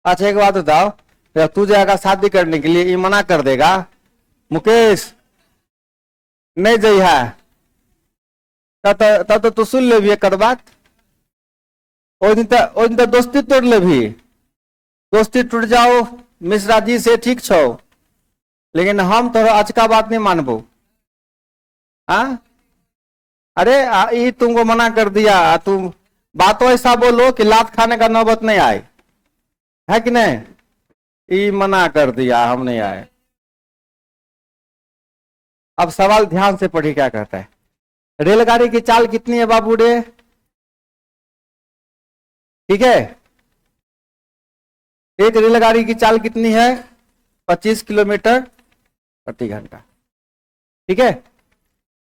Speaker 1: अच्छा एक बात बताओ, जब तू जाएगा शादी करने के लिए, ये मना कर देगा मुकेश नहीं जइहा, तब तो तू सुन लेभी एक बात। ओ दिन तो दोस्ती तोड़ लेभी, दोस्ती टूट जाओ मिश्रा जी से, ठीक छो, लेकिन हम तो आज का बात नहीं मानबो। हाँ, अरे ये तुमको मना कर दिया, तुम बातों ऐसा बोलो कि लात खाने का नौबत नहीं आए, है कि नहीं। ये मना कर दिया, हम नहीं आए। अब सवाल ध्यान से पढ़िए क्या कहता है। रेलगाड़ी की चाल कितनी है बाबू रे? ठीक है, एक रेलगाड़ी की चाल कितनी है? 25 किलोमीटर प्रति घंटा। ठीक है,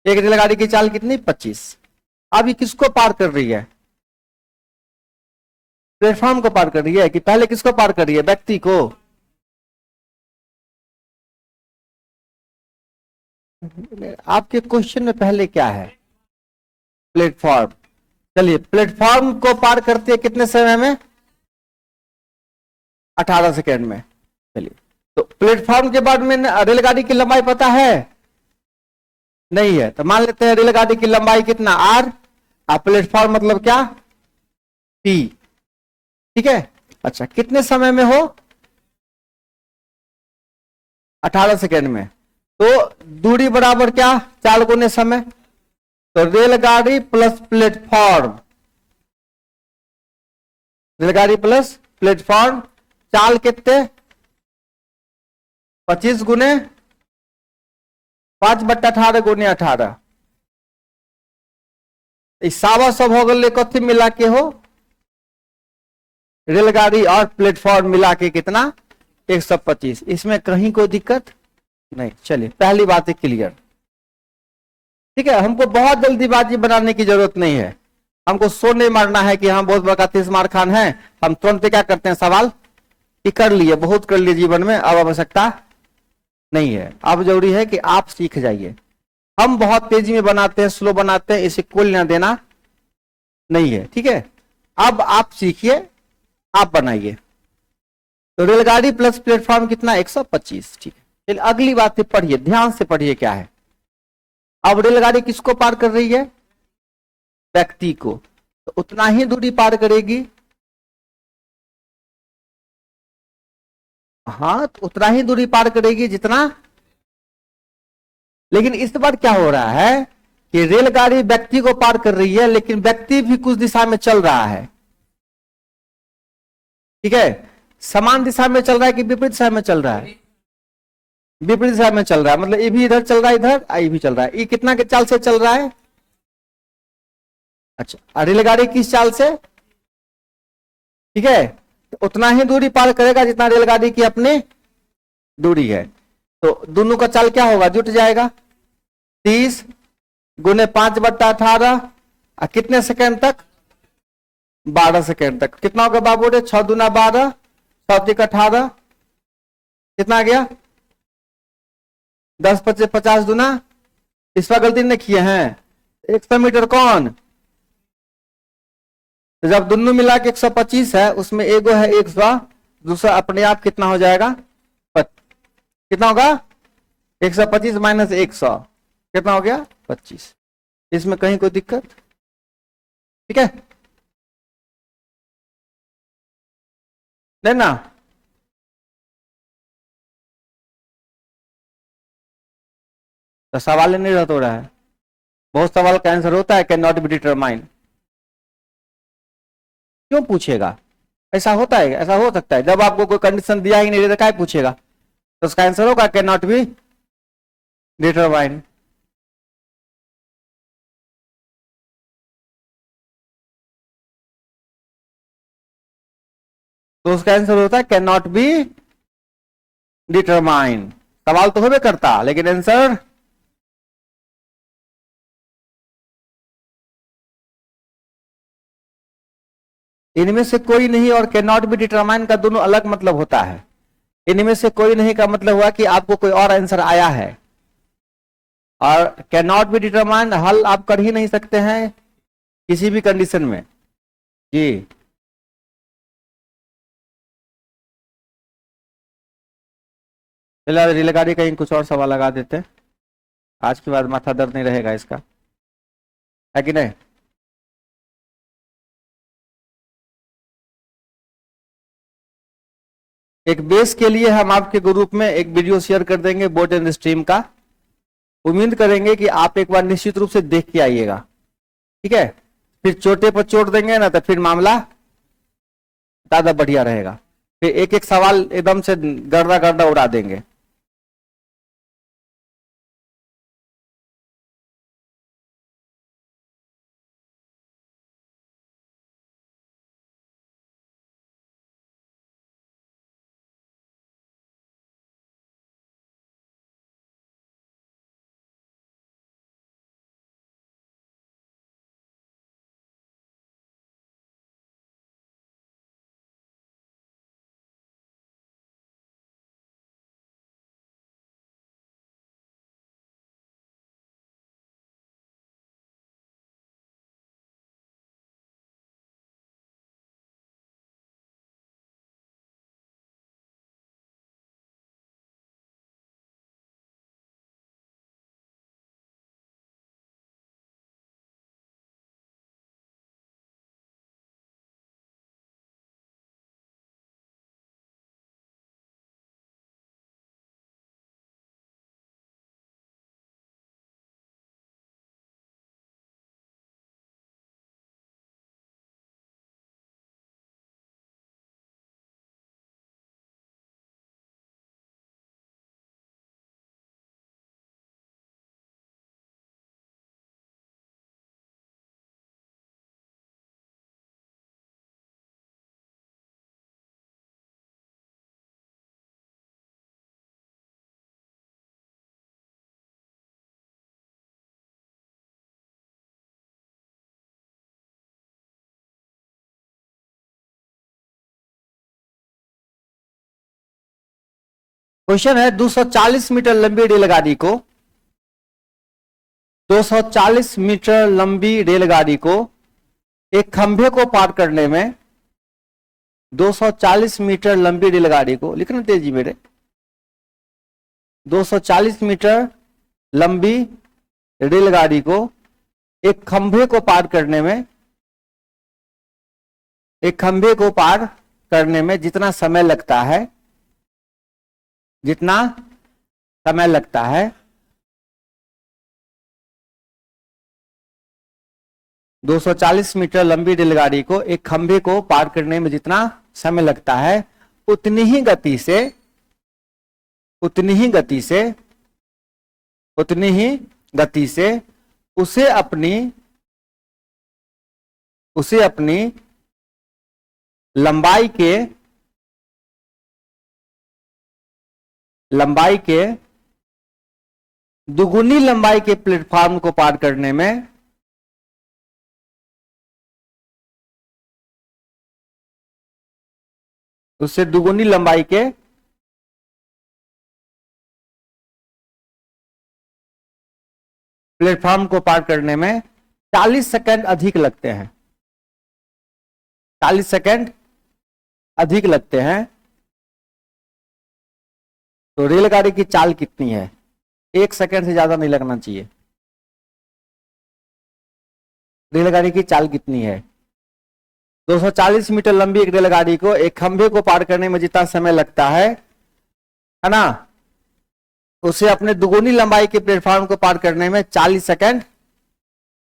Speaker 1: एक रेलगाड़ी की चाल कितनी? 25। अब ये किसको पार कर रही है? प्लेटफॉर्म को पार कर रही है कि पहले किसको पार कर रही है? व्यक्ति को। आपके क्वेश्चन में पहले क्या है? प्लेटफॉर्म। चलिए, प्लेटफॉर्म को पार करती है कितने समय में? 18 सेकेंड में। चलिए, तो प्लेटफॉर्म के बाद में रेलगाड़ी की लंबाई पता है? नहीं है, तो मान लेते हैं रेलगाड़ी की लंबाई कितना? आर, और प्लेटफॉर्म मतलब क्या? पी। ठीक है, अच्छा कितने समय में हो? 18 सेकेंड में। तो दूरी बराबर क्या? 4 गुने समय। तो रेलगाड़ी प्लस प्लेटफॉर्म, रेलगाड़ी प्लस प्लेटफॉर्म, चाल कितने? 25 गुने 5/18 गुने 18। सावा सब हो गए, कथी मिला के हो? रेलगाड़ी और प्लेटफॉर्म मिला के कितना? 125। इसमें कहीं कोई दिक्कत नहीं। चलिए, पहली बात है क्लियर। ठीक है, हमको बहुत जल्दीबाजी बनाने की जरूरत नहीं है, हमको शो नहीं मारना है कि हम बहुत बड़ा तीसमार खान हैं। हम तुरंत क्या करते हैं, सवाल कि कर लिए, बहुत कर लिए जीवन में, अब आवश्यकता नहीं है। अब जरूरी है कि आप सीख जाइए। हम बहुत तेजी में बनाते हैं, स्लो बनाते हैं, इसे कोई लेना देना नहीं है। ठीक है, अब आप सीखिए, आप बनाइए। तो रेलगाड़ी प्लस प्लेटफॉर्म कितना? 125। ठीक है, चलिए अगली बात पढ़िए, ध्यान से पढ़िए क्या है। अब रेलगाड़ी किसको पार कर रही है? व्यक्ति को। तो उतना ही दूरी पार करेगी। हाँ, तो उतना ही दूरी पार करेगी जितना, लेकिन इस बार क्या हो रहा है कि रेलगाड़ी व्यक्ति को पार कर रही है, लेकिन व्यक्ति भी कुछ दिशा में चल रहा है। ठीक है, समान दिशा में चल रहा है कि विपरीत दिशा में चल रहा है? विपरीत दिशा में चल रहा है, मतलब ये भी इधर चल रहा है, इधर ये भी चल रहा है। ये कितना के चाल से चल रहा है? अच्छा, रेलगाड़ी किस चाल से? ठीक है, तो उतना ही दूरी पार करेगा जितना रेलगाड़ी की अपनी दूरी है। तो दोनों का चाल क्या होगा? जुट जाएगा। 30 गुने 5/18 कितने सेकेंड तक? 12 सेकेंड तक। कितना होगा बाबू रे? 6 दूना 12, 6 18, कितना आ गया? 10 25 50 दूना। इस पर गलती नहीं किए हैं? 100 मीटर कौन? तो जब दोनों मिला के 125 है, उसमें एगो है 100, दूसरा अपने आप कितना हो जाएगा? कितना होगा? 125 माइनस 100 कितना हो गया? 25। इसमें कहीं कोई दिक्कत? ठीक है, नहीं ना? तो सवाल नहीं रहता हो रहा है। बहुत सवाल का आंसर होता है कैन नॉट बी डिटरमाइन। क्यों पूछेगा? ऐसा होता है? ऐसा हो सकता है? जब आपको कोई कंडीशन दिया ही नहीं, तो क्या पूछेगा? तो उसका आंसर होगा कैन नॉट बी डिटरमाइन। तो उसका आंसर होता है कैन नॉट बी डिटरमाइन। सवाल तो होबे करता, लेकिन आंसर इनमें से कोई नहीं और कैन नॉट बी डिटरमाइन का दोनों अलग मतलब होता है। इनमें से कोई नहीं का मतलब हुआ कि आपको कोई और आंसर आया है, और कैन नॉट बी डिटरमाइन हल आप कर ही नहीं सकते हैं किसी भी कंडीशन में जी। चलो रेलगाड़ी कहीं कुछ और सवाल लगा देते हैं, आज के बाद माथा दर्द नहीं रहेगा इसका, है कि नहीं? एक बेस के लिए हम आपके ग्रुप में एक वीडियो शेयर कर देंगे बोट एंड स्ट्रीम का। उम्मीद करेंगे कि आप एक बार निश्चित रूप से देख के आइएगा। ठीक है, फिर चोटे पर चोट देंगे ना, तो फिर मामला ज्यादा बढ़िया रहेगा। फिर एक एक सवाल एकदम से गर्दा गर्दा उड़ा देंगे। क्वेश्चन है 240 मीटर लंबी रेलगाड़ी को 240 मीटर लंबी रेलगाड़ी को एक खंभे को पार करने में 240 मीटर लंबी रेलगाड़ी को, लिखना तेजी मेरे, 240 मीटर लंबी रेलगाड़ी को एक खंभे को पार करने में, एक खंभे को पार करने में जितना समय लगता है, जितना समय लगता है 240 मीटर लंबी रेलगाड़ी को एक खंभे को पार करने में जितना समय लगता है उतनी ही गति से उतनी ही गति से उसे अपनी लंबाई के दुगुनी लंबाई के प्लेटफॉर्म को पार करने में उससे दुगुनी लंबाई के प्लेटफॉर्म को पार करने में 40 सेकंड अधिक लगते हैं। 40 सेकंड अधिक लगते हैं। तो रेलगाड़ी की चाल कितनी है? 1 सेकंड से ज्यादा नहीं लगना चाहिए। रेलगाड़ी की चाल कितनी है? 240 मीटर लंबी एक रेलगाड़ी को एक खंभे को पार करने में जितना समय लगता है ना, उसे अपने दुगुनी लंबाई के प्लेटफॉर्म को पार करने में 40 सेकंड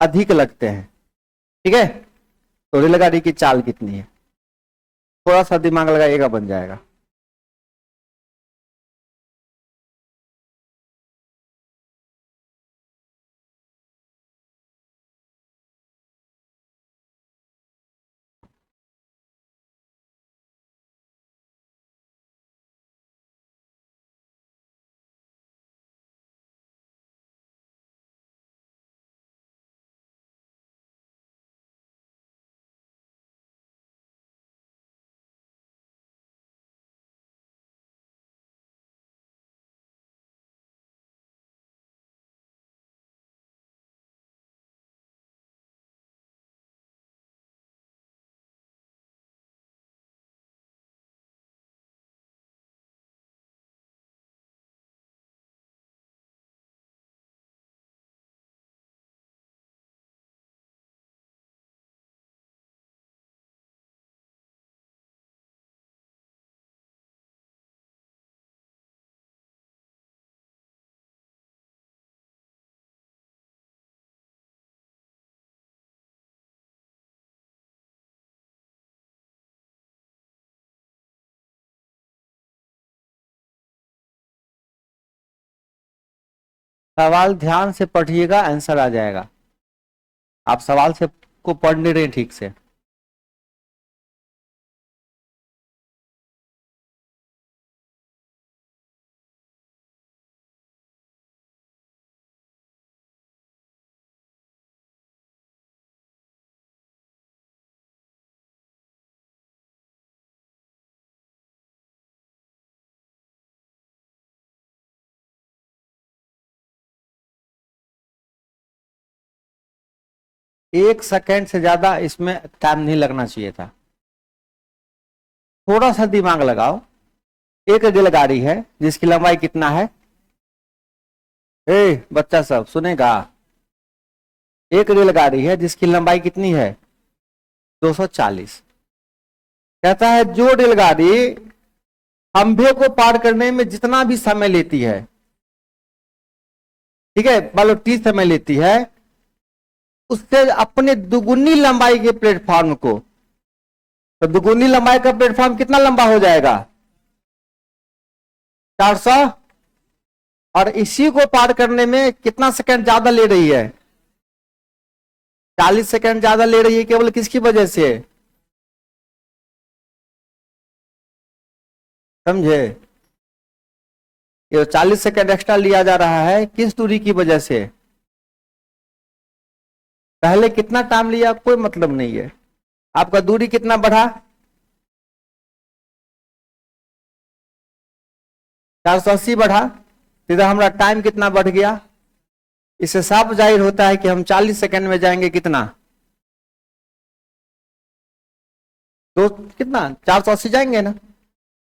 Speaker 1: अधिक लगते हैं। ठीक है, तो रेलगाड़ी की चाल कितनी है? थोड़ा सा दिमाग लगाइएगा, बन जाएगा। सवाल ध्यान से पढ़िएगा, आंसर आ जाएगा। आप सवाल से को पढ़ नहीं रहे ठीक से। एक सेकंड से ज्यादा इसमें टाइम नहीं लगना चाहिए था। थोड़ा सा दिमाग लगाओ। एक रेलगाड़ी है जिसकी लंबाई कितना है? बच्चा सब सुनेगा। एक रेलगाड़ी है जिसकी लंबाई कितनी है? 240। कहता है जो रेलगाड़ी खंभे को पार करने में जितना भी समय लेती है, ठीक है, मान लो T समय लेती है, उससे अपने दुगुनी लंबाई के प्लेटफॉर्म को, तो दुगुनी लंबाई का प्लेटफॉर्म कितना लंबा हो जाएगा? 400। और इसी को पार करने में कितना सेकंड ज्यादा ले रही है? 40 सेकंड ज्यादा ले रही है। केवल किसकी वजह से? समझे? ये 40 सेकंड एक्स्ट्रा लिया जा रहा है किस दूरी की वजह से? पहले कितना टाइम लिया कोई मतलब नहीं है। आपका दूरी कितना बढ़ा? 480 बढ़ा। इधर हमारा टाइम कितना बढ़ गया? इससे साफ जाहिर होता है कि हम 40 सेकंड में जाएंगे कितना? तो कितना 480 जाएंगे ना,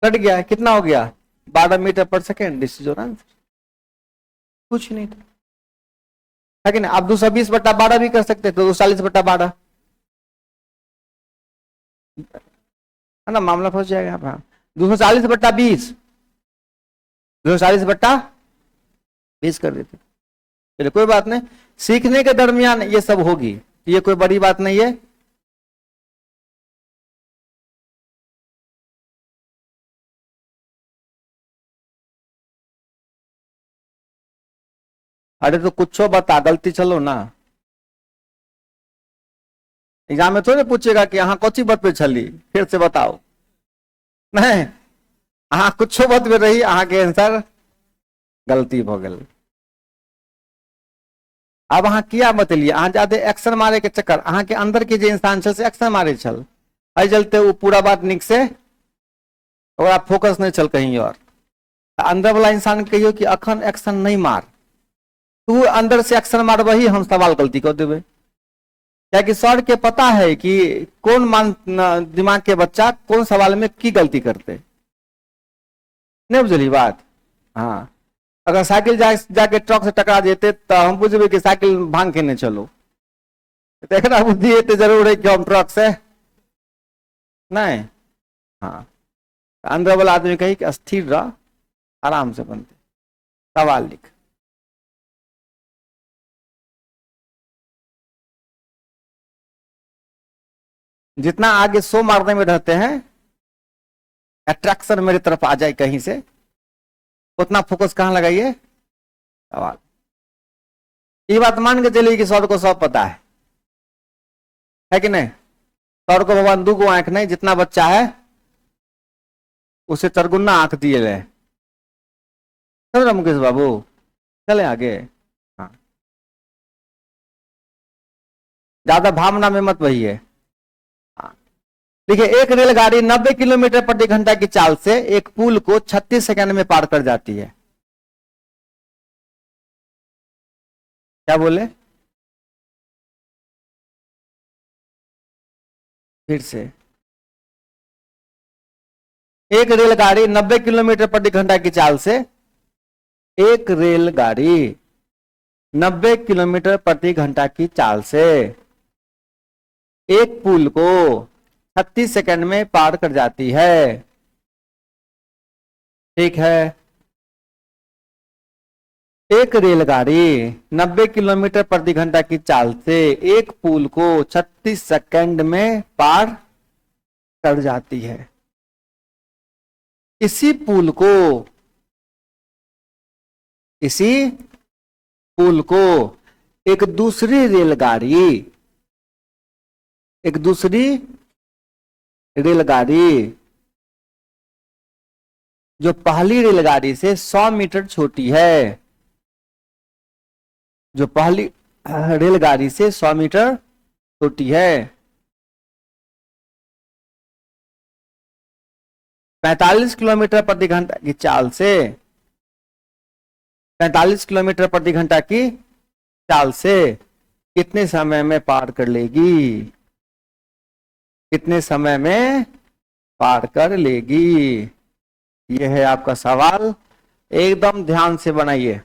Speaker 1: कट गया। कितना हो गया? 12 मीटर पर second. This is your answer. कुछ नहीं था, है कि नहीं? आप 220/12 भी कर सकते थे, 240/12 है ना, मामला फंस जाएगा यहाँ पर। 240/20, 240/20 कर देते। चलिए कोई बात नहीं, सीखने के दरमियान ये सब होगी। ये कोई बड़ी बात नहीं है। अरे तो कुछ बता, गलती चलो ना। एग्जाम में थोड़े पूछेगा कि अहाँ कौची बात पे छली, फिर से बताओ। नहीं, अहाँ कुछ बात पे रही, अहाँ के आंसर गलती भ गेल। अब अहाँ किया बतेलिए, अहाँ ज्यादा एक्शन मारे के चक्कर, अहाँ के अंदर के जो इंसान छल से एक्शन मारे छल, एहि चलते वो पूरा बात निक से ओकरा फोकस नहीं चल कहीं और। अंदर वाला इंसान कहियो कि अखन एक्शन नहीं मार, तू अंदर से एक्शन मार, वही हम सवाल गलती कर देवे। क्या कि सर के पता है कि कौन दिमाग के बच्चा कौन सवाल में की गलती करते, नहीं बुझली बात। हाँ, अगर साइकिल जाके ट्रक से टकरा देते तो हम बुझे कि साइकिल भांग के नहीं चलो, देखना बुद्धि तो जरूर है कि हम ट्रक से नहीं। हाँ, अंदर वाला आदमी कही कि स्थिर रह, आराम से बनते सवाल लिख। जितना आगे सो मारने में रहते हैं, अट्रैक्शन मेरी तरफ आ जाए कहीं से, उतना फोकस कहां लगाइए, सवाल। ये बात मान के चलिए कि सर को सब पता है कि नहीं। सर को भगवान दो गो आंख नहीं, जितना बच्चा है उसे चरगुना आंख दिए गए। समझ रहे मुकेश बाबू, चले आगे। हाँ, ज्यादा भावना में मत बहिए। हाँ, देखिए, एक रेलगाड़ी 90 किलोमीटर प्रति घंटा की चाल से एक पुल को 36 सेकंड में पार कर जाती है। क्या बोले, फिर से। एक रेलगाड़ी 90 किलोमीटर प्रति घंटा की चाल से, एक रेलगाड़ी 90 किलोमीटर प्रति घंटा की चाल से एक पुल को 36 सेकंड में पार कर जाती है। ठीक है, एक रेलगाड़ी 90 किलोमीटर प्रति घंटा की चाल से एक पुल को 36 सेकंड में पार कर जाती है। इसी पुल को, इसी पुल को एक दूसरी रेलगाड़ी, एक दूसरी रेलगाड़ी जो पहली रेलगाड़ी से 100 मीटर छोटी है, जो पहली रेलगाड़ी से 100 मीटर छोटी है, 45 किलोमीटर प्रति घंटा की चाल से, 45 किलोमीटर प्रति घंटा की चाल से कितने समय में पार कर लेगी, कितने समय में पार कर लेगी। यह है आपका सवाल, एकदम ध्यान से बनाइए।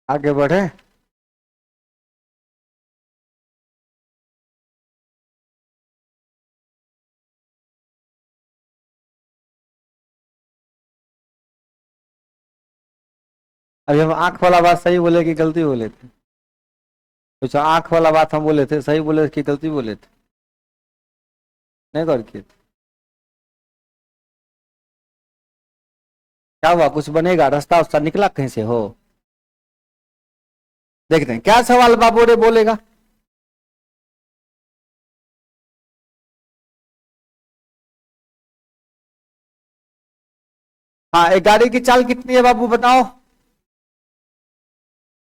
Speaker 1: आगे बढ़े। अभी हम आंख वाला बात सही बोले कि गलती बोले थे? कुछ आंख वाला बात हम बोले थे, सही बोले कि गलती बोले थे? नहीं गौर किए थे? क्या हुआ, कुछ बनेगा? रास्ता उस्ता निकला कहीं से हो? देखते हैं क्या सवाल बाबू रे बोलेगा। हाँ, एक गाड़ी की चाल कितनी है बाबू बताओ?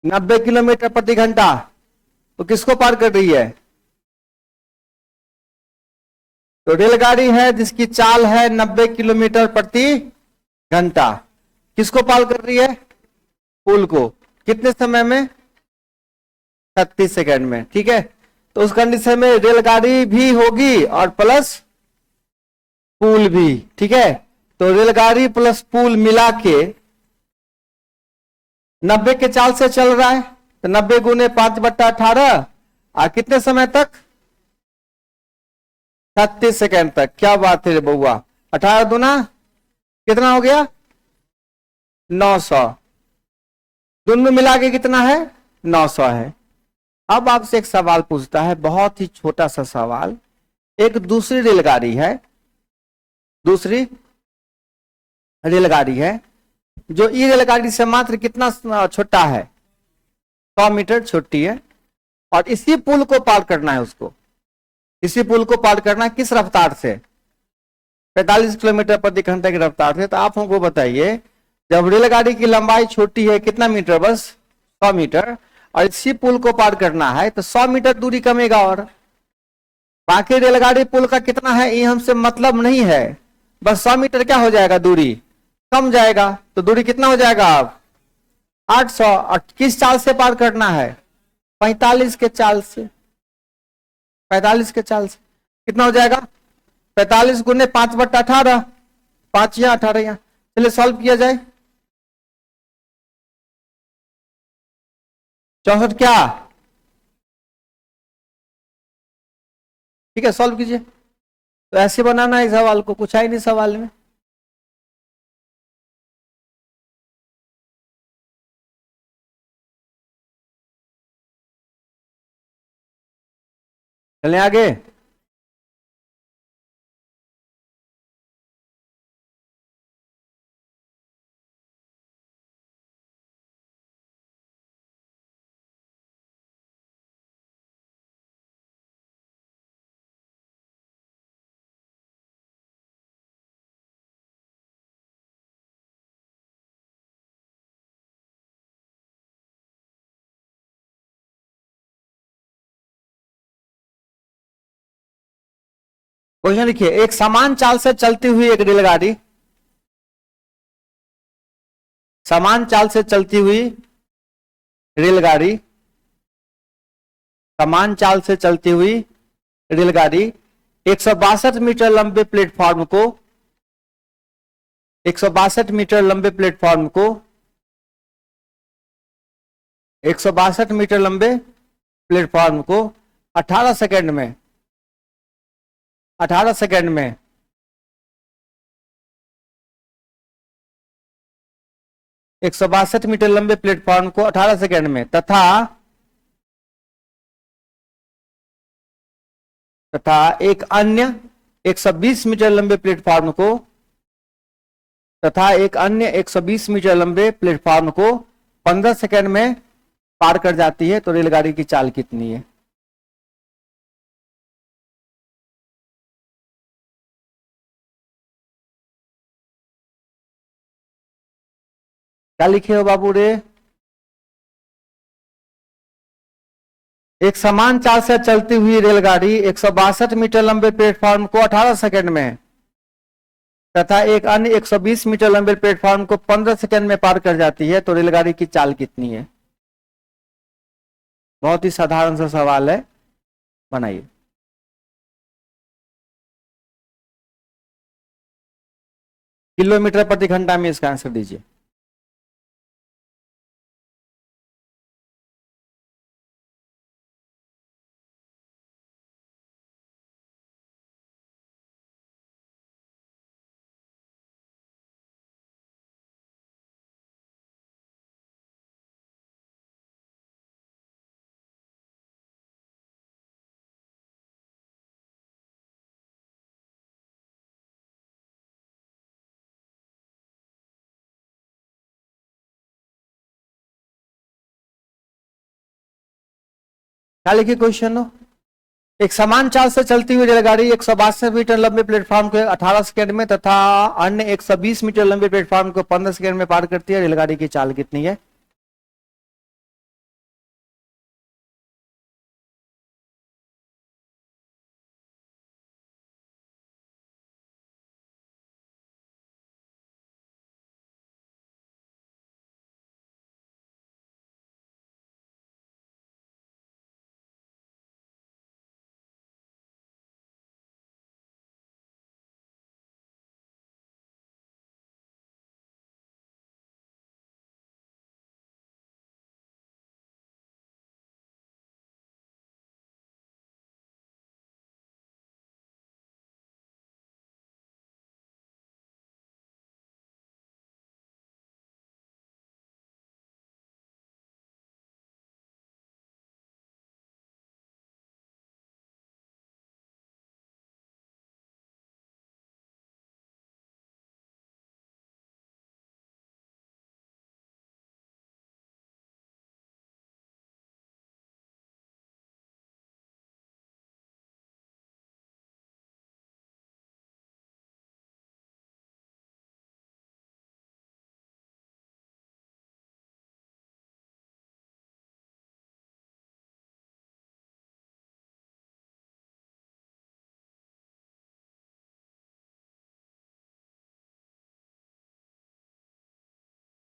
Speaker 1: 90 किलोमीटर प्रति घंटा। तो किसको पार कर रही है? तो रेलगाड़ी है जिसकी चाल है 90 किलोमीटर प्रति घंटा। किसको पार कर रही है? पुल को। कितने समय में? 36 सेकंड में। ठीक है, तो उस कंडीशन में रेलगाड़ी भी होगी और प्लस पुल भी। ठीक है, तो रेलगाड़ी प्लस पुल मिला के 90 के चाल से चल रहा है, तो 90 गुने 5/18 और कितने समय तक? 36 सेकंड तक। क्या बात है रे बउआ, 18 दूना कितना हो गया? 900। दोनों मिला के कितना है? 900 है। अब आपसे एक सवाल पूछता है, बहुत ही छोटा सा सवाल। एक दूसरी रेलगाड़ी है, दूसरी रेलगाड़ी है जो ई रेलगाड़ी से मात्र कितना छोटा है? 100 मीटर छोटी है, और इसी पुल को पार करना है उसको। इसी पुल को पार करना है किस रफ्तार से? 45 किलोमीटर प्रति घंटे की रफ्तार से। तो आप हमको बताइए, जब रेलगाड़ी की लंबाई छोटी है कितना मीटर? बस 100 मीटर, और इसी पुल को पार करना है तो 100 मीटर दूरी कमेगा, और बाकी रेलगाड़ी पुल का कितना है ये हमसे मतलब नहीं है। बस 100 मीटर क्या हो जाएगा? दूरी कम जाएगा। तो दूरी कितना हो जाएगा अब? 800। और किस चाल से पार करना है? 45 के चाल से। 45 के चाल से कितना हो जाएगा? 45 गुने 5/18, 5 या 18 या। चलिए सॉल्व किया जाए। 64 क्या? ठीक है, सॉल्व कीजिए। तो ऐसे बनाना है सवाल को, कुछ है नहीं सवाल में। चलें आगे। क्वेश्चन लिखिए, एक समान चाल से चलती हुई एक रेलगाड़ी, समान चाल से चलती हुई रेलगाड़ी, समान चाल से चलती हुई रेलगाड़ी 162 मीटर लंबे प्लेटफॉर्म को, 162 मीटर लंबे प्लेटफॉर्म को, 162 मीटर लंबे प्लेटफॉर्म को 18 सेकंड में, 18 सेकंड में 162 मीटर लंबे प्लेटफॉर्म को 18 सेकंड में तथा एक अन्य 120 मीटर लंबे प्लेटफॉर्म को, तथा एक अन्य 120 मीटर लंबे प्लेटफॉर्म को 15 सेकंड में पार कर जाती है, तो रेलगाड़ी की चाल कितनी है? क्या लिखे हो बाबू रे? एक समान चाल से चलती हुई रेलगाड़ी 162 मीटर लंबे प्लेटफॉर्म को 18 सेकंड में तथा एक अन्य 120 मीटर लंबे प्लेटफॉर्म को 15 सेकंड में पार कर जाती है, तो रेलगाड़ी की चाल कितनी है? बहुत ही साधारण सा सवाल है, बनाइए। किलोमीटर प्रति घंटा में इसका आंसर दीजिए। क्या लिखिए क्वेश्चन हो? एक समान चाल से चलती हुई रेलगाड़ी 162 मीटर लंबे प्लेटफॉर्म को 18 सेकंड में तथा अन्य 120 मीटर लंबे प्लेटफॉर्म को 15 सेकंड में पार करती है। रेलगाड़ी की चाल कितनी है?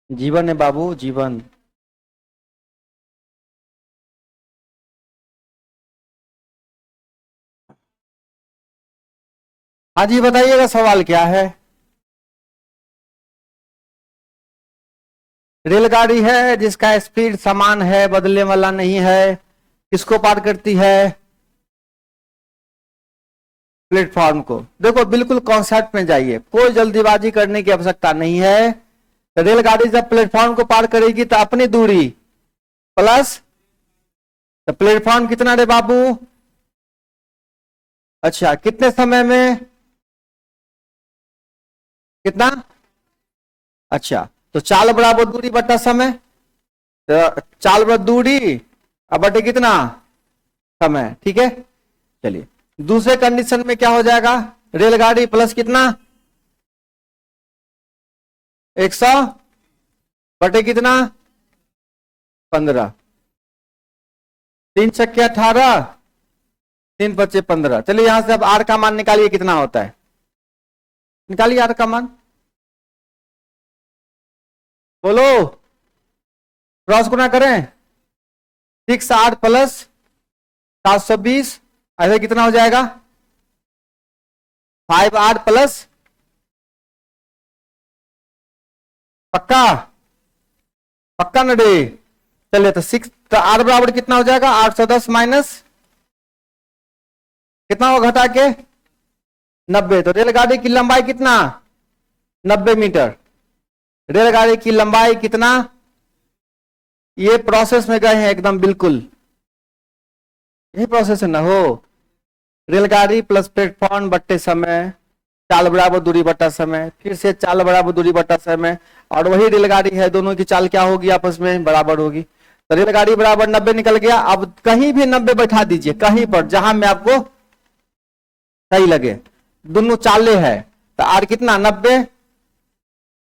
Speaker 1: जीवन है बाबू, जीवन। हाँ जी, बताइएगा सवाल क्या है? रेलगाड़ी है जिसका स्पीड समान है, बदलने वाला नहीं है, किसको पार करती है? प्लेटफॉर्म को। देखो बिल्कुल कॉन्सेप्ट में जाइए, कोई जल्दीबाजी करने की आवश्यकता नहीं है। तो रेलगाड़ी जब प्लेटफॉर्म को पार करेगी तो अपनी दूरी प्लस, तो प्लेटफॉर्म कितना रे बाबू? अच्छा, कितने समय में? कितना? अच्छा, तो चाल बराबर दूरी बटा समय। तो चाल बराबर दूरी अब बटे कितना? समय। ठीक है, चलिए दूसरे कंडीशन में क्या हो जाएगा? रेलगाड़ी प्लस कितना? 100 बटे कितना? 15। 3 छक्के 18, 3 पच्चे 15। चलिए यहां से अब आर का मान निकालिए, कितना होता है? निकालिए आर का मान, बोलो। क्रॉस गुना करें, 6 8 प्लस 720, ऐसे कितना हो जाएगा? 5 8 प्लस, पक्का? पक्का न डे? चलिए तो 6, तो आर बराबर कितना हो जाएगा? 810 माइनस कितना होगा घटा के? 90। तो रेलगाड़ी की लंबाई कितना? 90 मीटर। रेलगाड़ी की लंबाई कितना? ये प्रोसेस में गए हैं एकदम बिल्कुल, यही प्रोसेस है ना हो। रेलगाड़ी प्लस प्लेटफॉर्म बट्टे समय, चाल बराबर दूरी बट्टा समय, फिर से चाल बराबर दूरी बट्टा समय, और वही रेलगाड़ी है, दोनों की चाल क्या होगी? आपस में बराबर होगी। तो रेलगाड़ी बराबर 90 निकल गया। अब कहीं भी 90 बैठा दीजिए, कहीं पर जहां में आपको सही लगे, दोनों चाले है। तो आर कितना? 90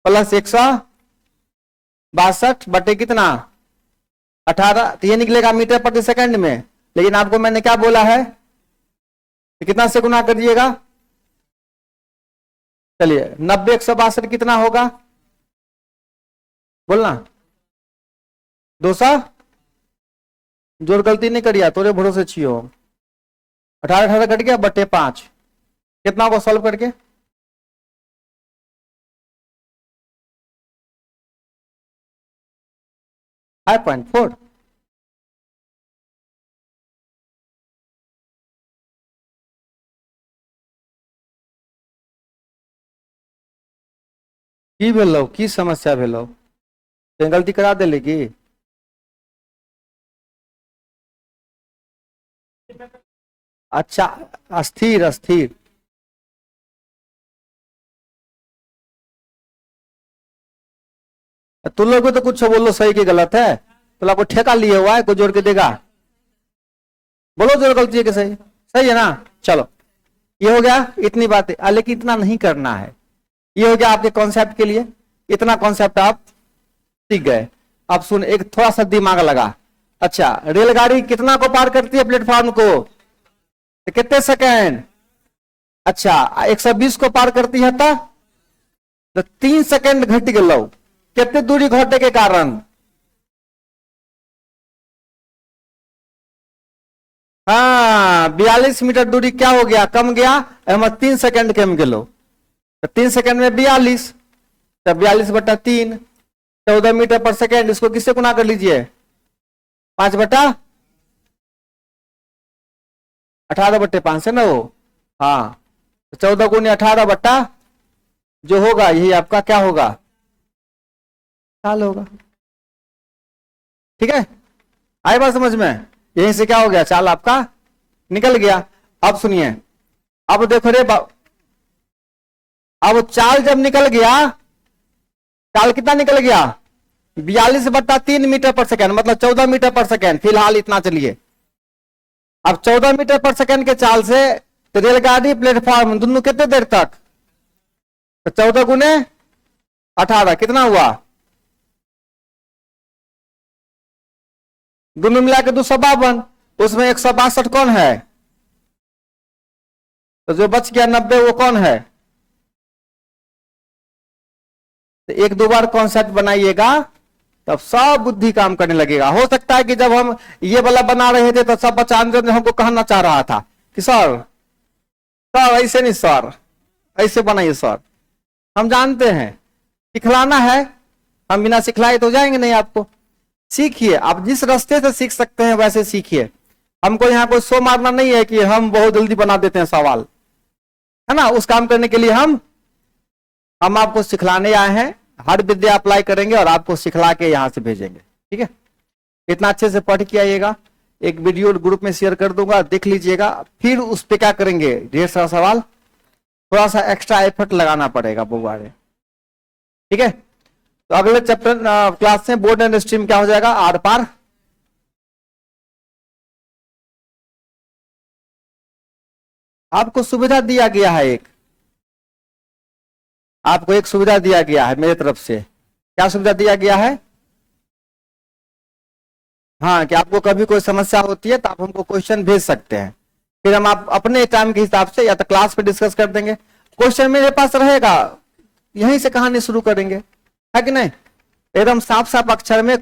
Speaker 1: प्लस 162 बटे कितना? 18। तो ये निकलेगा मीटर प्रति सेकंड में। लेकिन आपको मैंने क्या बोला है कि कितना से गुना करिएगा? चलिए 90 162 कितना होगा? बोलना। 200 जोर गलती नहीं करिया, तोरे भरोसे छियो। 18 18 कट गया बटे 5, कितना होगा सॉल्व करके? 5.4। की भेलो, की समस्या भेलो? तो गलती करा दिले की? अच्छा, अस्थिर अस्थिर। तुम लोग को तो कुछ बोलो सही की गलत है, तो आपको ठेका लिए हुआ है, कोई जोड़ के देगा? बोलो जो गलती है कि सही, सही है ना। चलो ये हो गया, इतनी बातें, लेकिन इतना नहीं करना है। ये हो गया आपके कॉन्सेप्ट के लिए, इतना कॉन्सेप्ट आप सीख गए। अब सुन, एक थोड़ा सा दिमाग लगा। अच्छा, रेलगाड़ी कितना को पार करती है प्लेटफॉर्म को, तो कितने सेकेंड? अच्छा, 120 को पार करती है तो 3 सेकेंड घट गलो। कितनी दूरी घटे के कारण? हाँ, 42 मीटर दूरी क्या हो गया, कम गया। हम 3 सेकेंड कम गेलो, तो 3 सेकेंड में 42, तो 42/3, 14 मीटर पर सेकेंड। इसको किससे गुना कर लीजिए? 5/18/5 से ना हो। हाँ, तो 14 गुने 18 जो होगा यही आपका क्या होगा, साल होगा। ठीक है, आई बात समझ में? यहीं से क्या हो गया, चाल आपका निकल गया। अब सुनिए, अब देखो रे अब चाल जब निकल गया, चाल कितना निकल गया? 42/3 मीटर पर सेकेंड, मतलब 14 मीटर पर सेकेंड। फिलहाल इतना चलिए। अब 14 मीटर पर सेकेंड के चाल से तो रेलगाड़ी प्लेटफॉर्म दोनों कितने देर तक? तो 14 गुने 18 कितना हुआ? दोनों मिला के 252, उसमें 162 कौन है? तो जो बच गया 90 वो कौन है? तो एक दो बार कॉन्सेप्ट बनाइएगा, तब सब बुद्धि काम करने लगेगा। हो सकता है कि जब हम ये वाला बना रहे थे तो सब बच्चा अंदर में हमको कहना चाह रहा था कि सर सर ऐसे नहीं सर, ऐसे बनाइए सर। हम जानते हैं सिखलाना है, हम बिना सिखलाए तो जाएंगे नहीं। आपको सीखिए, आप जिस रास्ते से सीख सकते हैं वैसे सीखिए। हमको यहाँ कोई शो मारना नहीं है कि हम बहुत जल्दी बना देते हैं सवाल, है ना। उस काम करने के लिए हम आपको सिखलाने आए हैं। हर विद्या अप्लाई करेंगे और आपको सिखला के यहां से भेजेंगे। ठीक है, इतना अच्छे से पढ़ के आइएगा। एक वीडियो ग्रुप में शेयर कर दूंगा, देख लीजिएगा। फिर उस पे क्या करेंगे, ढेर सारा सवाल, थोड़ा सा एक्स्ट्रा एफर्ट लगाना पड़ेगा बुआरे। ठीक है, तो अगले चैप्टर क्लास में बोर्ड एंड स्ट्रीम क्या हो जाएगा, आर पार। आपको सुविधा दिया गया है, आपको एक सुविधा दिया गया है मेरी तरफ से। क्या सुविधा दिया गया है? हाँ, कि आपको कभी कोई समस्या होती है तो आप हमको क्वेश्चन भेज सकते हैं। फिर हम आप अपने टाइम के हिसाब से या तो क्लास पे डिस्कस कर देंगे। क्वेश्चन मेरे पास रहेगा, यहीं से कहानी शुरू करेंगे, है कि नहीं। एकदम साफ साफ अक्षर में